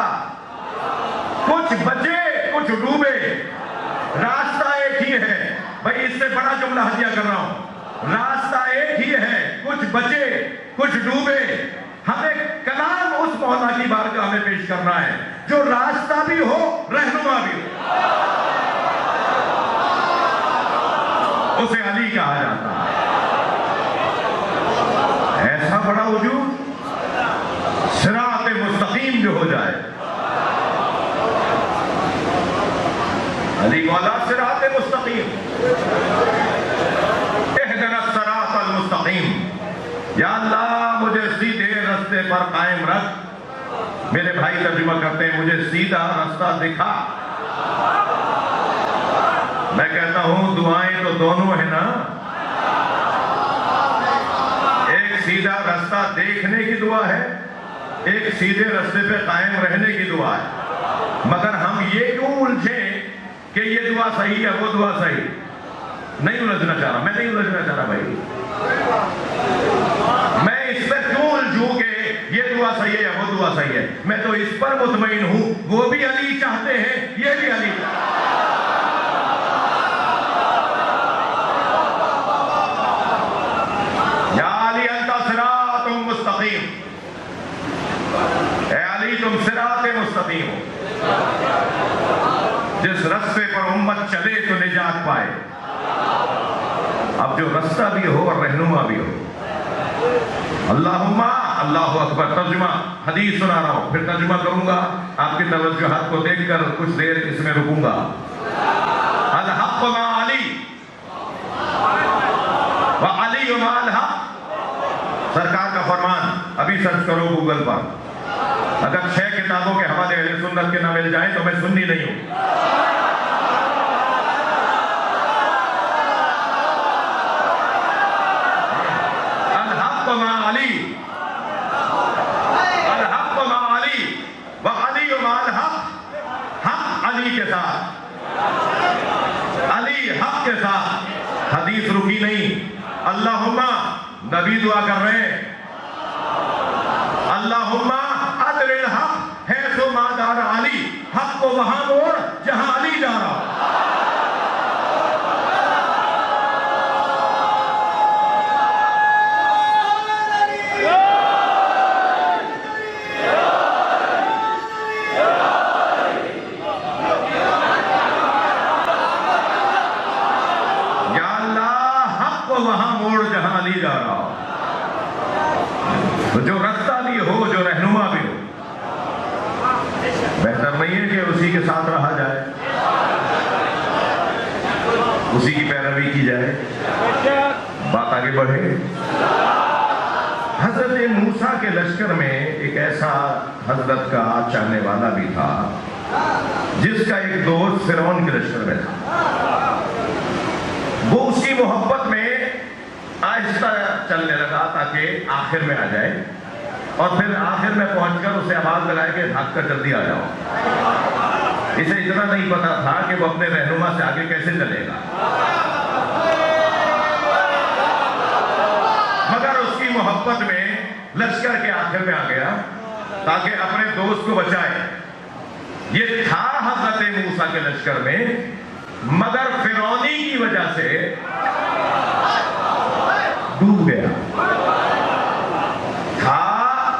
کچھ بچے کچھ ڈوبے، راستہ ایک ہی ہے۔ بھائی اس سے بڑا جملہ ہدیہ کر رہا ہوں، راستہ ایک ہی ہے، کچھ بچے کچھ ڈوبے۔ ہمیں کلام اس مولا کی بارگاہ میں پیش کرنا ہے جو راستہ بھی ہو، رہنما بھی ہو۔ اسے علی کہا جاتا ہے۔ ایسا بڑا وجود صراط مستقیم جو ہو جائے، علی والا صراط مستقیم، اہدنا الصراط المستقیم، یا اللہ مجھے سیدھے راستے پر قائم رکھ۔ میرے بھائی ترجمہ کرتے ہیں مجھے سیدھا راستہ دکھا۔ میں کہتا ہوں دعائیں تو دونوں ہیں نا، ایک سیدھا راستہ دیکھنے کی دعا ہے، ایک سیدھے راستے پہ قائم رہنے کی دعا ہے۔ مگر ہم یہ کیوں الجھیں کہ یہ دعا صحیح ہے وہ دعا صحیح؟ نہیں الجھنا چاہ رہا، میں نہیں الجھنا چاہ رہا بھائی، میں اس پر کیوں الجھوں کہ یہ دعا صحیح ہے یا وہ دعا صحیح ہے؟ میں تو اس پر مطمئن ہوں وہ بھی علی چاہتے ہیں، یہ بھی علی چاہتے ہیں۔ یا علی انت صراط مستقیم، اے علی تم صراط مستقیم ہو، جس راستے پر امت چلے تو نجات پائے۔ اب جو راستہ بھی ہو اور رہنما بھی ہو۔ اللہم اللہ اکبر۔ ترجمہ حدیث سنا رہا ہوں، پھر ترجمہ کروں گا، آپ کی توجہات کو دیکھ کر کچھ دیر اس میں رکوں گا۔ الحق مع علی وعلی مع الحق، سرکار کا فرمان، ابھی سرچ کرو گوگل پر، اگر 6 کتابوں کے حوالے اہل سنت کے نہ مل جائیں تو میں سنی نہیں ہوں۔ الحق مع علی، الحق مع علی وعلی مع الحق، حق علی کے ساتھ، علی حق کے ساتھ۔ حدیث رکی نہیں، اللہم نبی دعا کر رہے ہیں، اللہم ادر الحق حیث ما دار علی، حق کو وہاں موڑ جہاں علی جا رہا۔ یا اللہ حق کو وہاں موڑ جہاں علی جا رہا۔ تو جو راستہ بھی ہو، جو رہنما بھی ہو، بہتر نہیں ہے کہ اسی کے ساتھ رہا جائے، اسی کی پیروی کی جائے، بات آگے بڑھے۔ حضرت موسیٰ کے لشکر میں ایک ایسا حضرت کا چاہنے والا بھی تھا جس کا ایک دوست فرعون کے لشکر میں تھا۔ وہ اس کی محبت میں آہستہ چلنے لگا تاکہ آخر میں آ جائے، اور پھر آخر میں پہنچ کر اسے آواز لگائے کہ بھاگ کر جلدی آ جاؤ۔ اسے اتنا نہیں پتا تھا کہ وہ اپنے رہنما سے آگے کیسے چلے گا، مگر اس کی محبت میں لشکر کے آخر میں آ گیا تاکہ اپنے دوست کو بچائے۔ یہ تھا حضرت موسیٰ کے لشکر میں، مگر فرعونی کی وجہ سے ڈوب گیا۔ تھا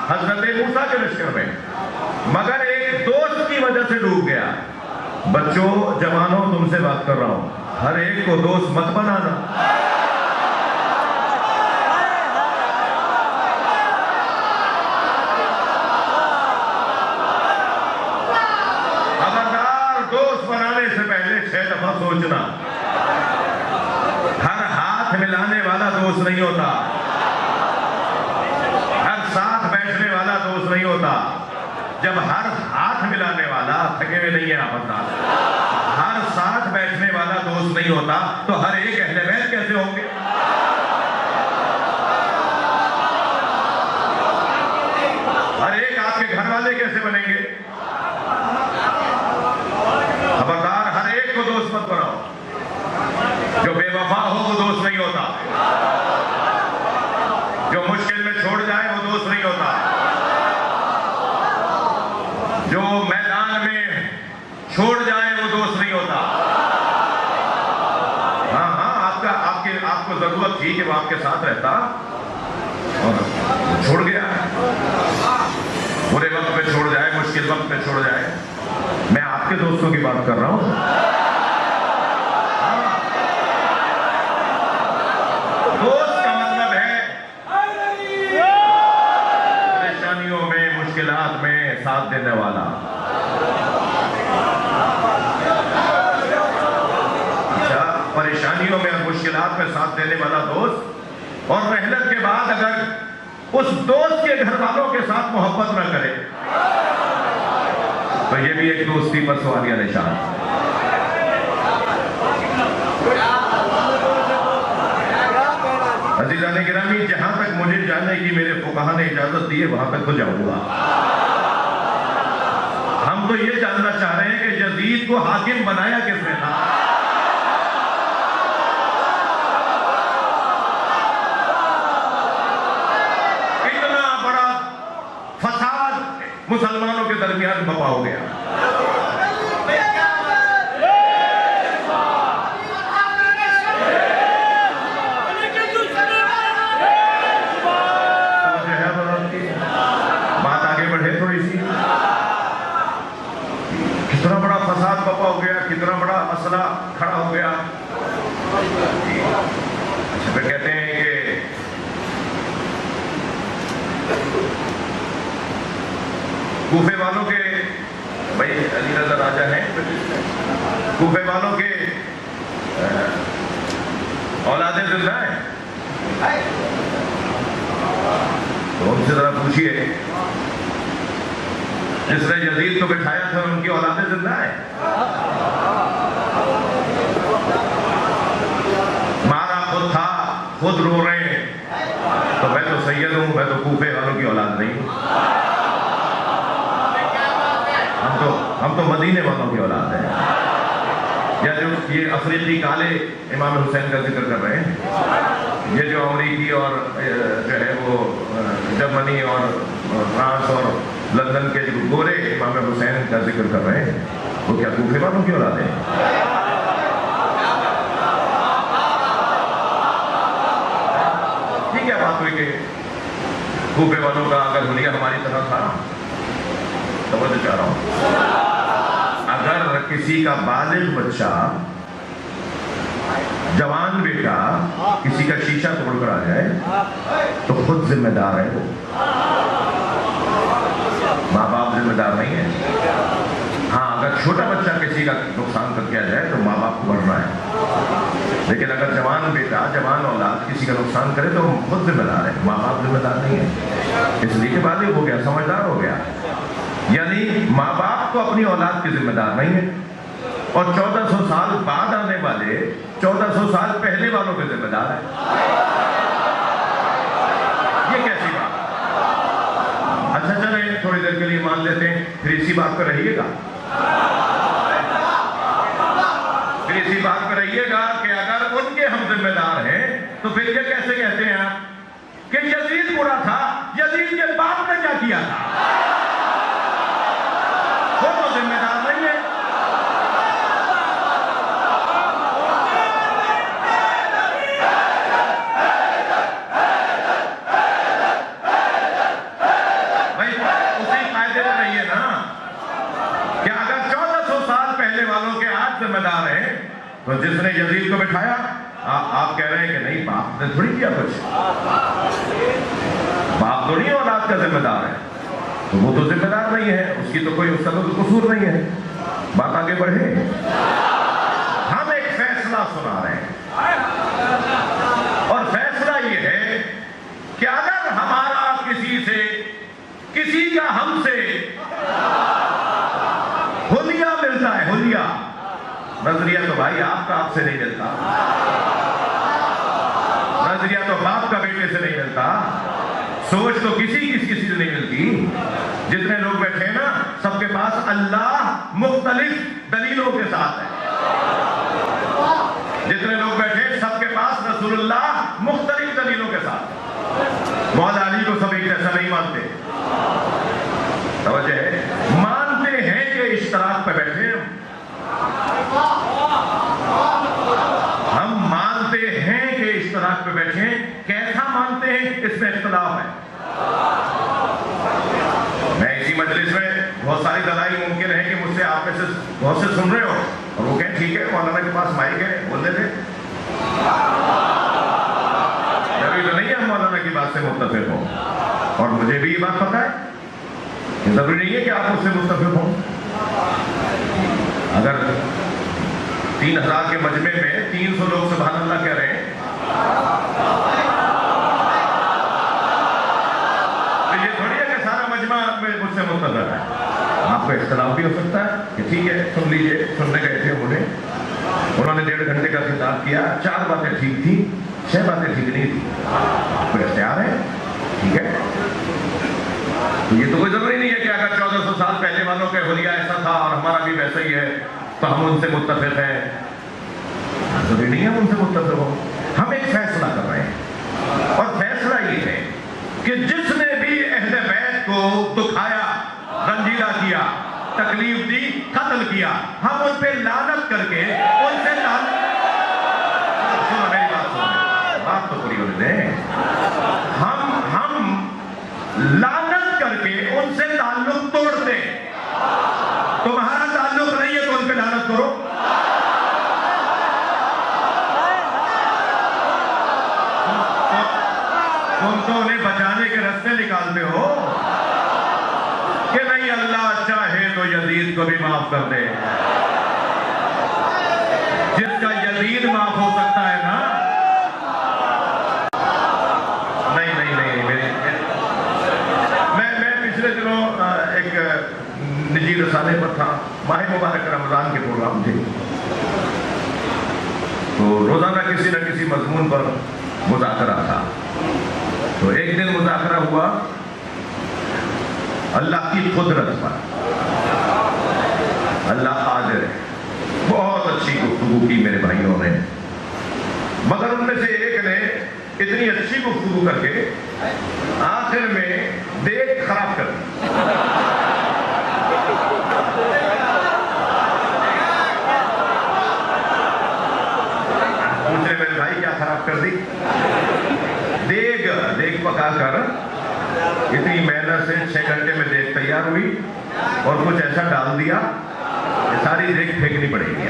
حضرت موسیٰ کے لشکر میں، مگر ایک دوست کی وجہ سے ڈوب گیا۔ بچوں، جوانوں، تم سے بات کر رہا ہوں، ہر ایک کو دوست مت بنانا۔ خبردار، دوست بنانے سے پہلے 6 دفعہ سوچنا۔ ہر ہاتھ ملانے والا دوست نہیں ہوتا، ہر ساتھ بیٹھنے والا دوست نہیں ہوتا۔ جب ہر ہاتھ ملانے والا، تھکے ہوئے نہیں ہے آپ انداز، ہر ساتھ بیٹھنے والا دوست نہیں ہوتا تو ہر ایک اہل بیت کیسے ہوں گے؟ ہر ایک آپ کے گھر والے کیسے بنیں گے؟ خبردار، ہر ایک کو دوست مت بناؤ۔ جو بے وفا ہو وہ دوست نہیں ہوتا، جو مشکل میں چھوڑ جائے وہ دوست نہیں ہوتا، جو میدان میں چھوڑ جائے وہ دوست نہیں ہوتا۔ ہاں ہاں، آپ کو ضرورت تھی کہ وہ آپ کے ساتھ رہتا اور چھوڑ گیا، برے وقت میں چھوڑ جائے، مشکل وقت میں چھوڑ جائے۔ میں آپ کے دوستوں کی بات کر رہا ہوں۔ دوست کا مطلب ہے ساتھ دینے والا. اچھا، پریشانیوں میں اور مشکلات میں ساتھ دینے والا دوست، اور رحلت کے بعد اگر اس دوست کے گھر والوں کے ساتھ محبت نہ کرے تو یہ بھی ایک دوستی پر سوالیہ نشان. عزیزان گرامی، جہاں تک مجھے جانے کی میرے فقہا نے اجازت دی ہے وہاں تک تو جاؤں گا. ہم تو یہ جاننا چاہ رہے ہیں کہ یزید کو حاکم بنایا کس نے تھا؟ اتنا بڑا فساد مسلمانوں کے درمیان بپا ہو گیا. کتنا بڑا فساد بپا ہو گیا، کتنا بڑا مسئلہ کھڑا ہو گیا. اچھا، پھر کہتے ہیں کہ کوفے والوں کے بھائی علی رضا راجہ ہیں، کوفے والوں کے اولادیں زندہ ہیں، تو ان سے ذرا پوچھئے جس نے یزید کو بٹھایا تھا ان کی اولادیں زندہ ہیں؟ مارا خود تھا، خود رو رہے ہیں. تو میں تو سید ہوں، میں تو کوفے والوں کی اولاد نہیں ہوں. ہم تو مدینے والوں کی اولاد ہیں. یا جو یہ افریقی کالے امام حسین کا ذکر کر رہے ہیں، یہ جو امریکی اور جو ہے وہ جرمنی اور فرانس اور لندن کے جو گورے امام حسین کا ذکر کر رہے ہیں، وہ کیا کوفے والوں کی اولاد ہیں؟ ٹھیک ہے، بات ہوئی کہ کوفے والوں کا اگر حلیہ ہماری طرح تھا، توجہ چاہ رہا ہوں، اگر کسی کا بالغ بچہ، جوان بیٹا کسی کا شیشہ توڑ کر آ جائے تو خود ذمہ دار ہے وہ، ماں باپ ذمہ دار نہیں ہے. ہاں، اگر چھوٹا بچہ کسی کا نقصان کر کے آ جائے تو ماں باپ کو بھرنا ہے، لیکن اگر جوان بیٹا، جوان اولاد کسی کا نقصان کرے تو خود ذمہ دار ہے، ماں باپ ذمہ دار نہیں ہے. اس لیے کہ بالغ ہو گیا، سمجھدار ہو گیا. یعنی ماں باپ تو اپنی اولاد کی ذمہ دار نہیں ہے، اور 1400 سال بعد آنے والے 1400 سال پہلے والوں کے ذمہ دار ہے. یہ کیسی بات؟ اچھا چلیں تھوڑی دیر کے لیے مان لیتے ہیں، پھر اسی بات پہ رہیے گا، پھر اسی بات پہ رہیے گا کہ اگر ان کے ہم ذمہ دار ہیں تو پھر یہ کیسے کہتے ہیں آپ کہ یزید برا تھا؟ یزید کے باپ نے کیا کیا تھا؟ وہ تو ذمہ دار نہیں ہے. بھائی اسی قاعدے میں رہیے نا کہ اگر 1400 سال پہلے والوں کے آج ذمہ دار ہیں تو جس نے یزید کو بٹھایا، آپ کہہ رہے ہیں کہ نہیں، باپ نے تھوڑی کیا کچھ، باپ تو نہیں اولاد کا ذمہ دار ہے، تو وہ تو ذمہ دار نہیں ہے، اس کی تو کوئی اس کا تو قصور نہیں ہے. بات آگے بڑھے، ہم ایک فیصلہ سنا رہے ہیں، اور فیصلہ یہ ہے کہ اگر ہمارا کسی کا ہم سے حلیہ ملتا ہے، حلیہ، نظریہ تو بھائی آپ کا آپ سے نہیں ملتا، نظریہ تو باپ کا بیٹے سے نہیں ملتا، سوچ تو کسی سے نہیں ملتی. جتنے لوگ بیٹھے ہیں نا، سب کے پاس اللہ مختلف دلیلوں کے ساتھ ہے. جتنے لوگ بیٹھے سب کے پاس رسول اللہ مختلف دلیلوں کے ساتھ. مولا علی کو سب ایک جیسا نہیں مانتے، توجہ ہے، مانتے ہیں کہ اشتراک پہ بیٹھے ہم مانتے ہیں کہ اشتراک پہ بیٹھے، کیسا مانتے ہیں اس میں اختلاف ہے. میں اسی مجلس میں بہت ساری دلائل ممکن ہے کہ مجھ سے آپ میں سے بہت سے سن رہے ہو اور وہ کہیں ٹھیک ہے مولانا کے پاس مائک ہے بولنے دیں. ابھی تو نہیں ہے مولانا کی بات سے متفق ہو، اور مجھے بھی یہ بات پتہ ہے ضروری نہیں ہے کہ آپ اس سے متفق ہوں. اگر 3000 کے مجمع میں 300 لوگ سبحان اللہ کہہ رہے ہیں تو یہ تھوڑی ہے کہ سارا مجمع مجھ سے متفق ہے. آپ کو اختلاف بھی ہو سکتا ہے کہ ٹھیک ہے سن لیجئے. سننے گئے تھے انہوں نے 1.5 گھنٹے کا خطاب کیا. 4 باتیں ٹھیک تھی، 6 باتیں ٹھیک نہیں تھی. آپ کو اختیار ہے، ٹھیک ہے. تو یہ تو کوئی ضروری نہیں ہے کہ اگر 1400 سال پہلے والوں کے حلیہ ایسا تھا اور ہمارا بھی ویسا ہی ہے تو ہم ان سے متفق ہیں. ضروری نہیں ہے ہم ان سے متفق ہو. ہم ایک فیصلہ کر رہے ہیں اور فیصلہ یہ ہے کہ جس نے بھی اہل بیت کو دکھایا، رنجیدہ کیا، تکلیف دی، قتل کیا، ہم ان پہ لعنت کر کے ان سے میری بات تو پوری ہونے دیں. ہم لعنت کر کے ان سے تعلق توڑ دیں. تمہارا تعلق نہیں ہے تو ان پہ لعنت کرو. تم تو انہیں بچانے کے راستے نکالتے ہو کہ نہیں اللہ چاہے تو یزید کو بھی معاف کر دے. جس کا یزید معاف ہو سکتا ہے نا. نہیں میں پچھلے دنوں ایک نجی رسالے پر تھا. ماہ مبارک رمضان کے پروگرام تھے تو روزانہ کسی نہ کسی مضمون پر مذاکرہ تھا. تو ایک دن مذاکرہ ہوا اللہ کی قدرت پر. اللہ قادر ہے. بہت اچھی گفتگو کی میرے بھائیوں نے، مگر ان میں سے ایک نے اتنی اچھی گفتگو کر کے آخر میں دیکھ خراب کر دی. پوچھے میرے بھائی کیا خراب کر دی؟ دیگ پکا کر اتنی محنت سے 6 گھنٹے میں دیگ تیار ہوئی اور کچھ ایسا ڈال دیا کہ ساری دیگ پھینکنی پڑے گی.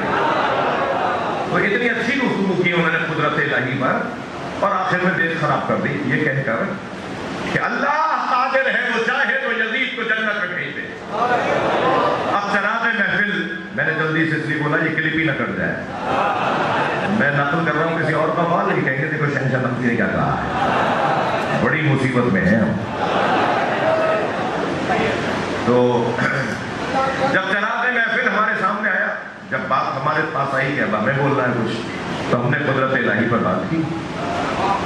تو اتنی اچھی گفتگو کی انہوں نے قدرت الہی پر اور آخر میں دیگ خراب کر دی یہ کہہ کر کہ اللہ قادر ہے وہ چاہے تو یزید کو جنت میں بھیج دے. اب چراغ محفل میں نے جلدی سے اس لیے بولا یہ کلپ ہی نہ کر جائے. میں نقل کر رہا ہوں کسی اور کا بات نہیں کہیں گے دیکھو شہنشاہ نقلی نے کیا کہا ہے. بڑی مصیبت میں ہیں ہم. تو جب چراغ محفل ہمارے سامنے آیا، جب بات ہمارے پاس آئی کہ اب ہمیں بولنا ہے کچھ، تو ہم نے قدرت الہی پر بات کی.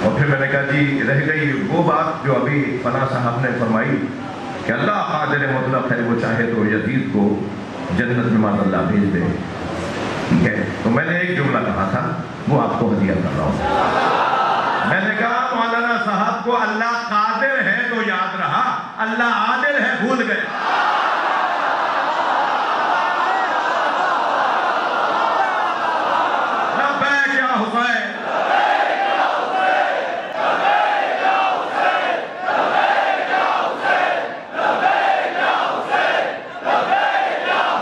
اور پھر میں نے کہا جی رہ گئی وہ بات جو ابھی فلاں صاحب نے فرمائی کہ اللہ قادر مطلق ہے وہ چاہے تو یزید کو جنت میں معاذ اللہ بھیج دے. ٹھیک ہے. تو میں نے ایک جملہ کہا تھا وہ آپ کو ہدیہ کر رہا ہوں. میں نے کہا مولانا صاحب کو اللہ قادر ہے تو یاد رہا، اللہ عادل ہے بھول گئے. لبیک یا حسین،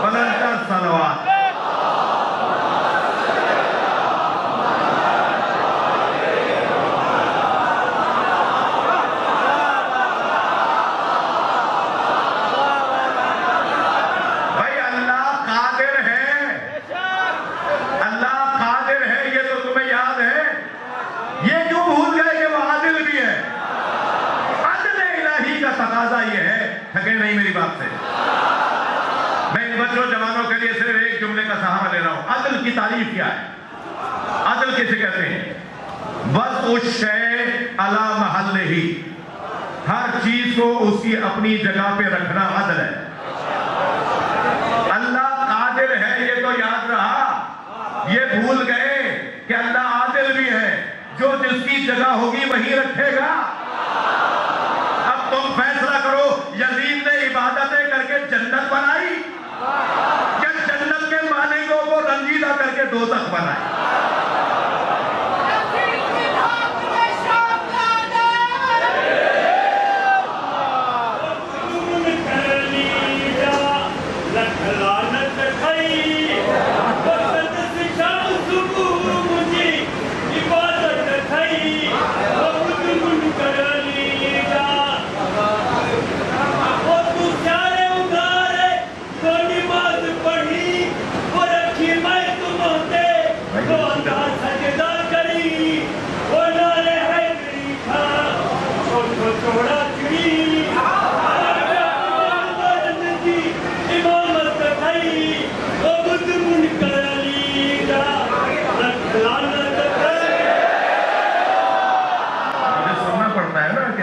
بلندتر صلوات. نہیں میری بات سے میں ان بچوں جوانوں کے لیے صرف ایک جملے کا سہارا لے رہا ہوں. عدل کی تعریف کیا ہے؟ عدل کسے کہتے ہیں؟ وضع الشیء علی محلہ، ہر چیز کو اس کی اپنی جگہ پہ رکھنا عدل ہے. اللہ قادر ہے یہ تو یاد رہا، یہ بھول گئے کہ اللہ عادل بھی ہے، جو جس کی جگہ ہوگی وہی رکھے گا. اب تم فیصلہ کرو یزید نے عبادتیں کر کے جنت بنائی یا جنت کے مالکوں کو رنجیدہ کر کے دوزخ بنائی؟ وہ تو پیارے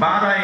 12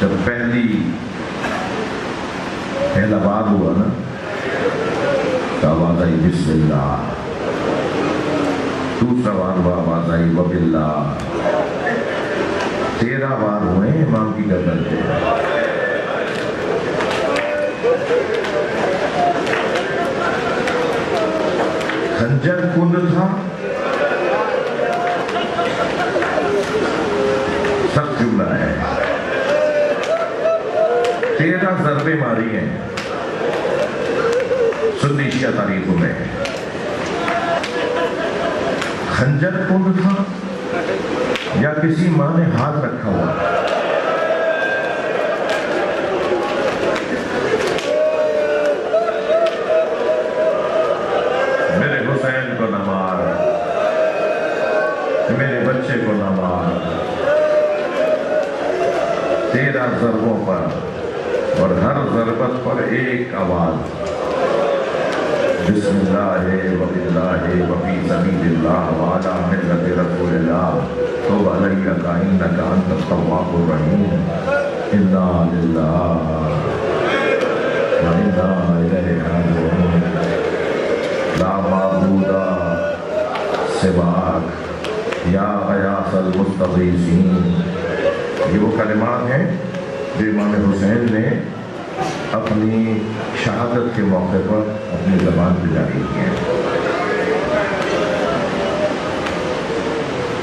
جب پہلا بار ہوا نا تو آواز آئی بسم اللہ، دوسرا بار ہوا آواز آئی وباللہ، 13 بار ہوئے امام کی گردن پہ۔ خنجر کند تھا، سخت جملہ ہے، 13 ضربیں ماری ہیں سنی شیعہ تاریخوں میں۔ خنجر کند تھا یا کسی ماں نے ہاتھ رکھا ہوا؟ میرے حسین کو نہ مار، میرے بچے کو نہ مار، 13 ضربوں پر اور ہر ضربت پر ایک آواز، بسم اللہ وباللہ وفی سبیل اللہ وعلی ملت رسول اللہ توب علیک انک انت التواب الرحیم، انا للہ وانا الیہ راجعون، لا معبود سواک یا غیاث المستغیثین۔ یہ وہ کلمات ہیں جو امام حسین نے اپنی شہادت کے موقع پر اپنی زبان پہ جاری کیے ہیں۔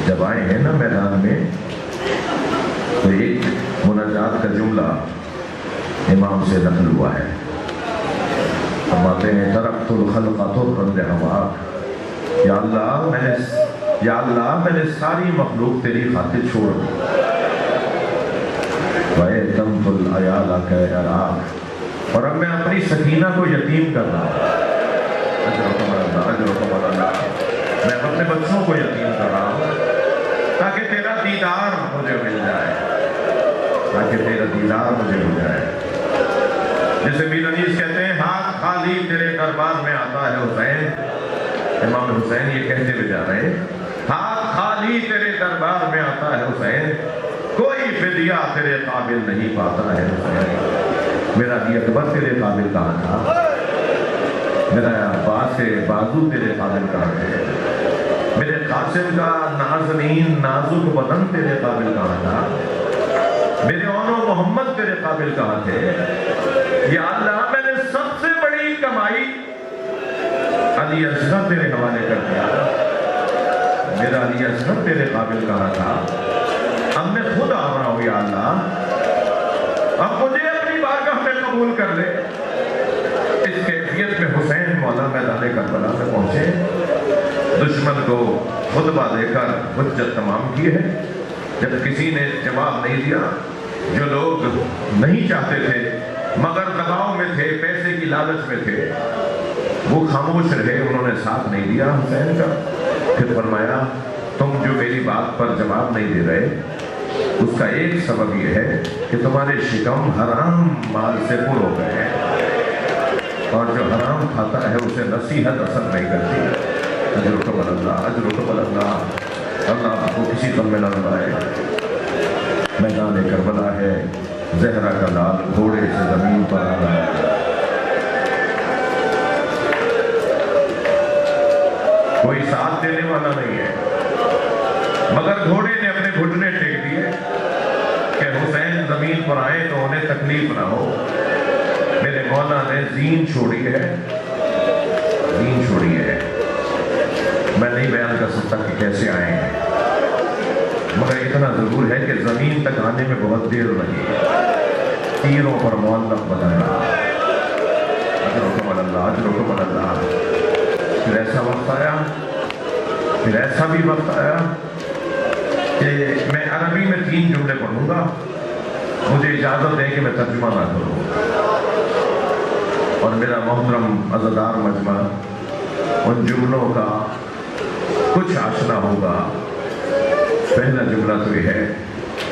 جب آئے ہیں نا میدان میں تو ایک مناجات کا جملہ امام سے نقل ہوا ہے، فرماتے ہیں ترکت الخلق طرا لہواک، یا اللہ میں نے ساری مخلوق تیری خاطر چھوڑ دی، وَأَيْتَمْتُ الْعَيَالَ كَيَرَاكَ، اور اب میں اپنی سکینہ کو یتیم کر رہا ہوں، اجرکم اللہ، میں اپنے بچوں کو یتیم کر رہا ہوں تاکہ تیرا دیدار مجھے مل جائے، تاکہ تیرا دیدار مجھے مل جائے۔ جیسے میر انیس کہتے ہیں ہاتھ خالی تیرے دربار میں آتا ہے حسین، امام حسین یہ کہتے ہوئے جا رہے ہیں ہاتھ خالی تیرے دربار میں آتا ہے حسین، کوئی فدیہ تیرے قابل نہیں پاتا ہے حسین۔ میرا علی اکبر تیرے قابل کہاں تھا؟ میرا عباس بازو تیرے قابل کہاں تھے؟ میرے قاسم کا نازنین نازک بدن تیرے قابل کہاں تھا؟ میرے اونو محمد تیرے قابل کہاں تھے؟ یا اللہ میں نے سب سے بڑی کمائی علی اصغر تیرے حوالے کر دیا، میرا علی اصغر تیرے قابل کہاں تھا؟ اب میں خود آ رہا ہوں یا اللہ، اب مجھے اپنی بارگاہ میں قبول کر لے۔ اس کیفیت میں حسین مولا میدان کربلا میں پہنچے، دشمن کو خطبہ دے کر حجت تمام کی ہے۔ جب کسی نے جواب نہیں دیا، جو لوگ نہیں چاہتے تھے مگر دباؤ میں تھے، پیسے کی لالچ میں تھے، وہ خاموش رہے، انہوں نے ساتھ نہیں دیا حسین کا۔ پھر فرمایا تم جو میری بات پر جواب نہیں دے رہے اس کا ایک سبب یہ ہے کہ تمہارے شکم حرام مال سے پر ہو گئے ہیں، اور جو حرام کھاتا ہے اسے نصیحت اثر نہیں کرتی۔ اجرکم اللہ، اجرکم اللہ، اللہ آپ کو کسی غم میں نہ ڈالے۔ میدان کربلا ہے، زہرا کا لال گھوڑے سے زمین پر آ رہا ہے، کوئی ساتھ دینے والا نہیں ہے، مگر گھوڑے نے اپنے گھٹنے ٹیک دیے کہ حسین زمین پر آئے تو انہیں تکلیف نہ ہو۔ میرے مولا نے زین چھوڑی ہے، زین چھوڑی ہے، میں نہیں بیان کر سکتا کہ کیسے آئے ہیں، مگر اتنا ضرور ہے کہ زمین تک آنے میں بہت دیر لگی، تیروں پر معلق بنایا۔ اجرکم اللہ، اجرکم اللہ۔ پھر ایسا وقت آیا، پھر ایسا بھی وقت آیا کہ میں عربی میں 3 جملے پڑھوں گا، مجھے اجازت دیں کہ میں ترجمہ نہ کروں، اور میرا محترم عزادار مجمع ان جملوں کا کچھ آشنا ہوگا۔ پہلا جملہ تو یہ ہے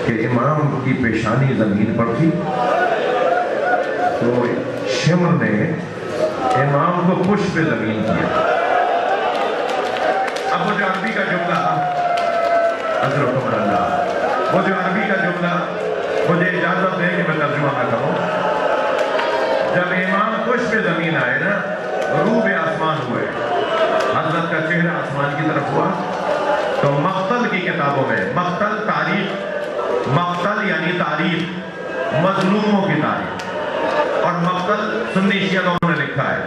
کہ امام کی پیشانی زمین پر تھی تو شمر نے امام کو پشت پہ زمین کیا۔ اب وہ جو عربی کا جملہ، اجرکم اللہ، وہ جو عربی کا جملہ مجھے اجازت دیں کہ میں ترجمہ نہ کروں. جب امام خوش پہ زمین آئے نا، روح آسمان ہوئے، حضرت کا چہرہ آسمان کی طرف ہوا، تو مقتل کی کتابوں میں، مقتل تاریخ، مقتل یعنی تاریخ، مظلوموں کی تاریخ، اور مقتل سنی شیعہ دونوں نے لکھا ہے،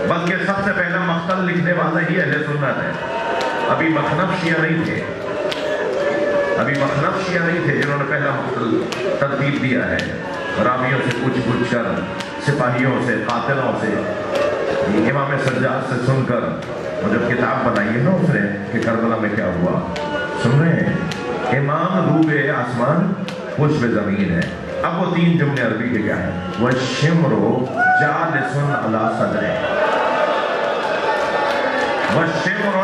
بلکہ سب سے پہلا مقتل لکھنے والا ہی اہل سنت ہے. ابھی مخنف شیعہ نہیں تھے، جنہوں نے پہلا مقتل ترتیب دیا ہے. راویوں سے پوچھ کر، سپاہیوں سے، قاتلوں سے، امام سجاد سے سن کر، وہ جب کتاب بنائی ہے نا اس نے کہ کربلا میں کیا ہوا، سن رہے ہیں؟ امام روبِ آسمان خوش بے زمین ہے. اب وہ 3 جملے عربی کے کیا ہیں؟ وَالشِّمْرُ جَالِسٌ عَلَى صَدْرِهِ، وَالشِّمْرٌ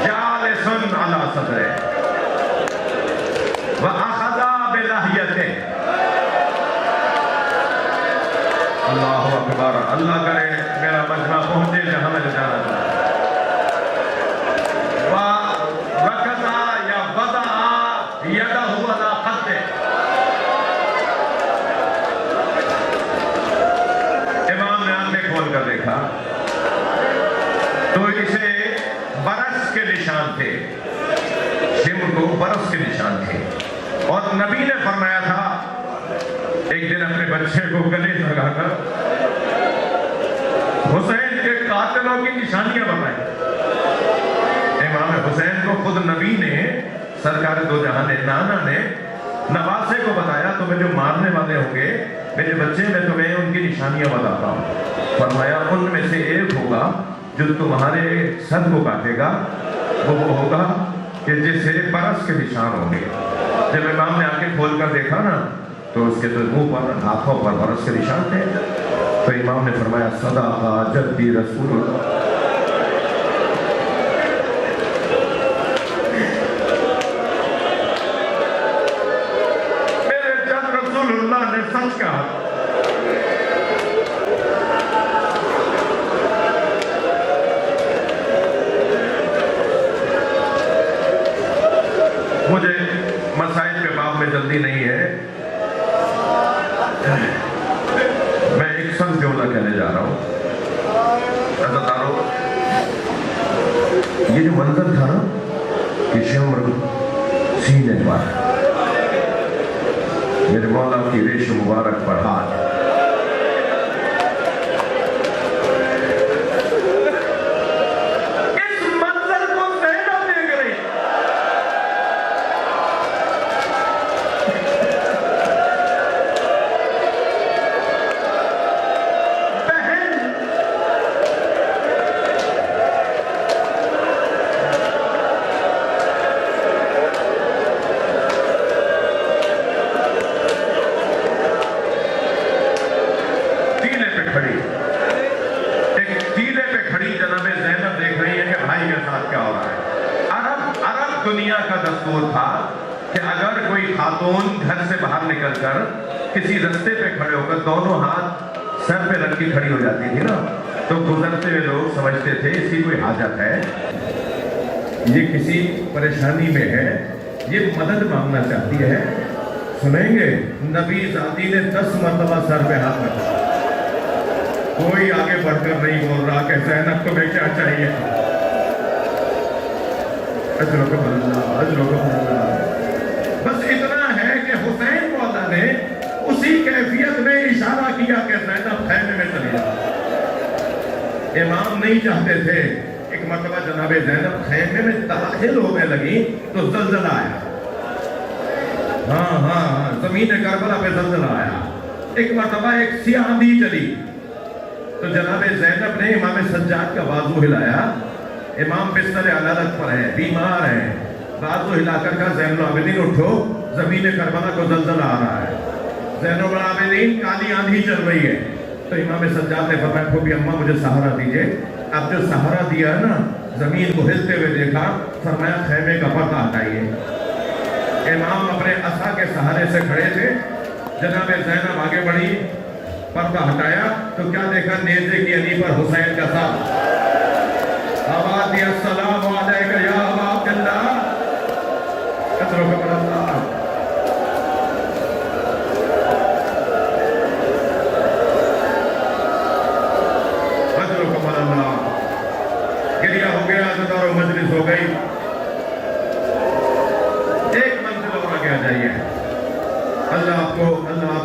جَالِسٌ عَلَى صَدْرِهِ وَأَخَذَ بِلَحْيَتِهِ. اللہ اکبر. اللہ کرے میرا مجمع پہنچے جہاں میں جانا چاہتا. وَرَكَضَ یا وَضَعَ يَدَهُ عَلَى خَدِّهِ. امام نے آنکھیں کھول کر دیکھا تو اسے برس کے نشان تھے، شمر کو برس کے نشان تھے. اور نبی نے فرمایا تھا ایک دن اپنے بچے کو گلے لگا کر حسین کے قاتلوں کی نشانیاں بتائیں. امام حسین کو خود نبی نے، سرکار دو جہاں نے، نانا نے نواسے کو بتایا تمہیں جو مارنے والے ہوں گے میرے بچے، میں تمہیں ان کی نشانیاں بتاتا ہوں. فرمایا ان میں سے ایک ہوگا جو تمہارے سر کو کاٹے گا، وہ ہوگا کہ جسے برس کے نشان ہوں گے. جب امام نے آنکھیں کھول کر دیکھا نا تو اس کے تو منہ پر، ہاتھوں پر برس کے نشان تھے. تو امام نے فرمایا صدق جدی رسول اللہ. میرے جد رسول اللہ نے سچ کہا. مجھے مسائل کے باب میں جلدی نہیں ہے، میں ایک سن جملہ کہنے جا رہا ہوں. عزتدارو، یہ جو منظر تھا نا کہ شمر سینے پر میرے مولا کی ریش مبارک پر ہاتھ، دنیا کا دستور تھا کہ اگر کوئی خاتون گھر سے باہر نکل کر کسی رستے پہ کھڑے ہو کر دونوں ہاتھ سر پہ رکھ کے کھڑی ہو جاتی تھی نا، تو گزرتے ہوئے لوگ سمجھتے تھے اس کی کوئی حاجت ہے، یہ کسی پریشانی میں ہے، یہ مدد مانگنا چاہتی ہے. سنیں گے نبی ذاتی نے 10 مرتبہ سر پہ ہاتھ رکھا. کوئی آگے بڑھ کر نہیں بول رہا کہ زینب تمہیں کیا چاہیے. بس اتنا ہے کہ حسین مولا نے اسی کیفیت میں اشارہ کیا کہ زینب خیمے میں چلی جا. امام نہیں چاہتے تھے. ایک مرتبہ جناب زینب خیمے میں داخل ہونے لگی تو زلزلہ آیا. ہاں زمین کربلا پہ زلزلہ آیا. ایک مرتبہ ایک سیاہ آندھی چلی تو جناب زینب نے امام سجاد کا بازو ہلایا. امام بستر عدالت پر ہے، بیمار ہے، بازو ہلا کر کہا زین العابدین اٹھو، زمین کربلا کو زلزلہ آ رہا ہے. زین العابدین کالی آندھی چل رہی ہے. تو امام سجاد نے فرمایا پھوپھی اماں مجھے سہارا دیجئے. اب جو سہارا دیا ہے نا، زمین کو ہلتے ہوئے دیکھا، فرمایا خیمے کا پردہ ہٹائیے. امام اپنے عصا کے سہارے سے کھڑے تھے. جناب زینب آگے بڑھی، پردہ ہٹایا تو کیا دیکھا؟ نیزے کی علی پر حسین کا ساتھ. آواز دیا السلام علیکم یا ابا عبداللہ.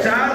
4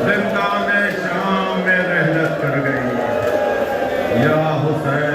زندان شام میں رحلت کر گئی یا حسین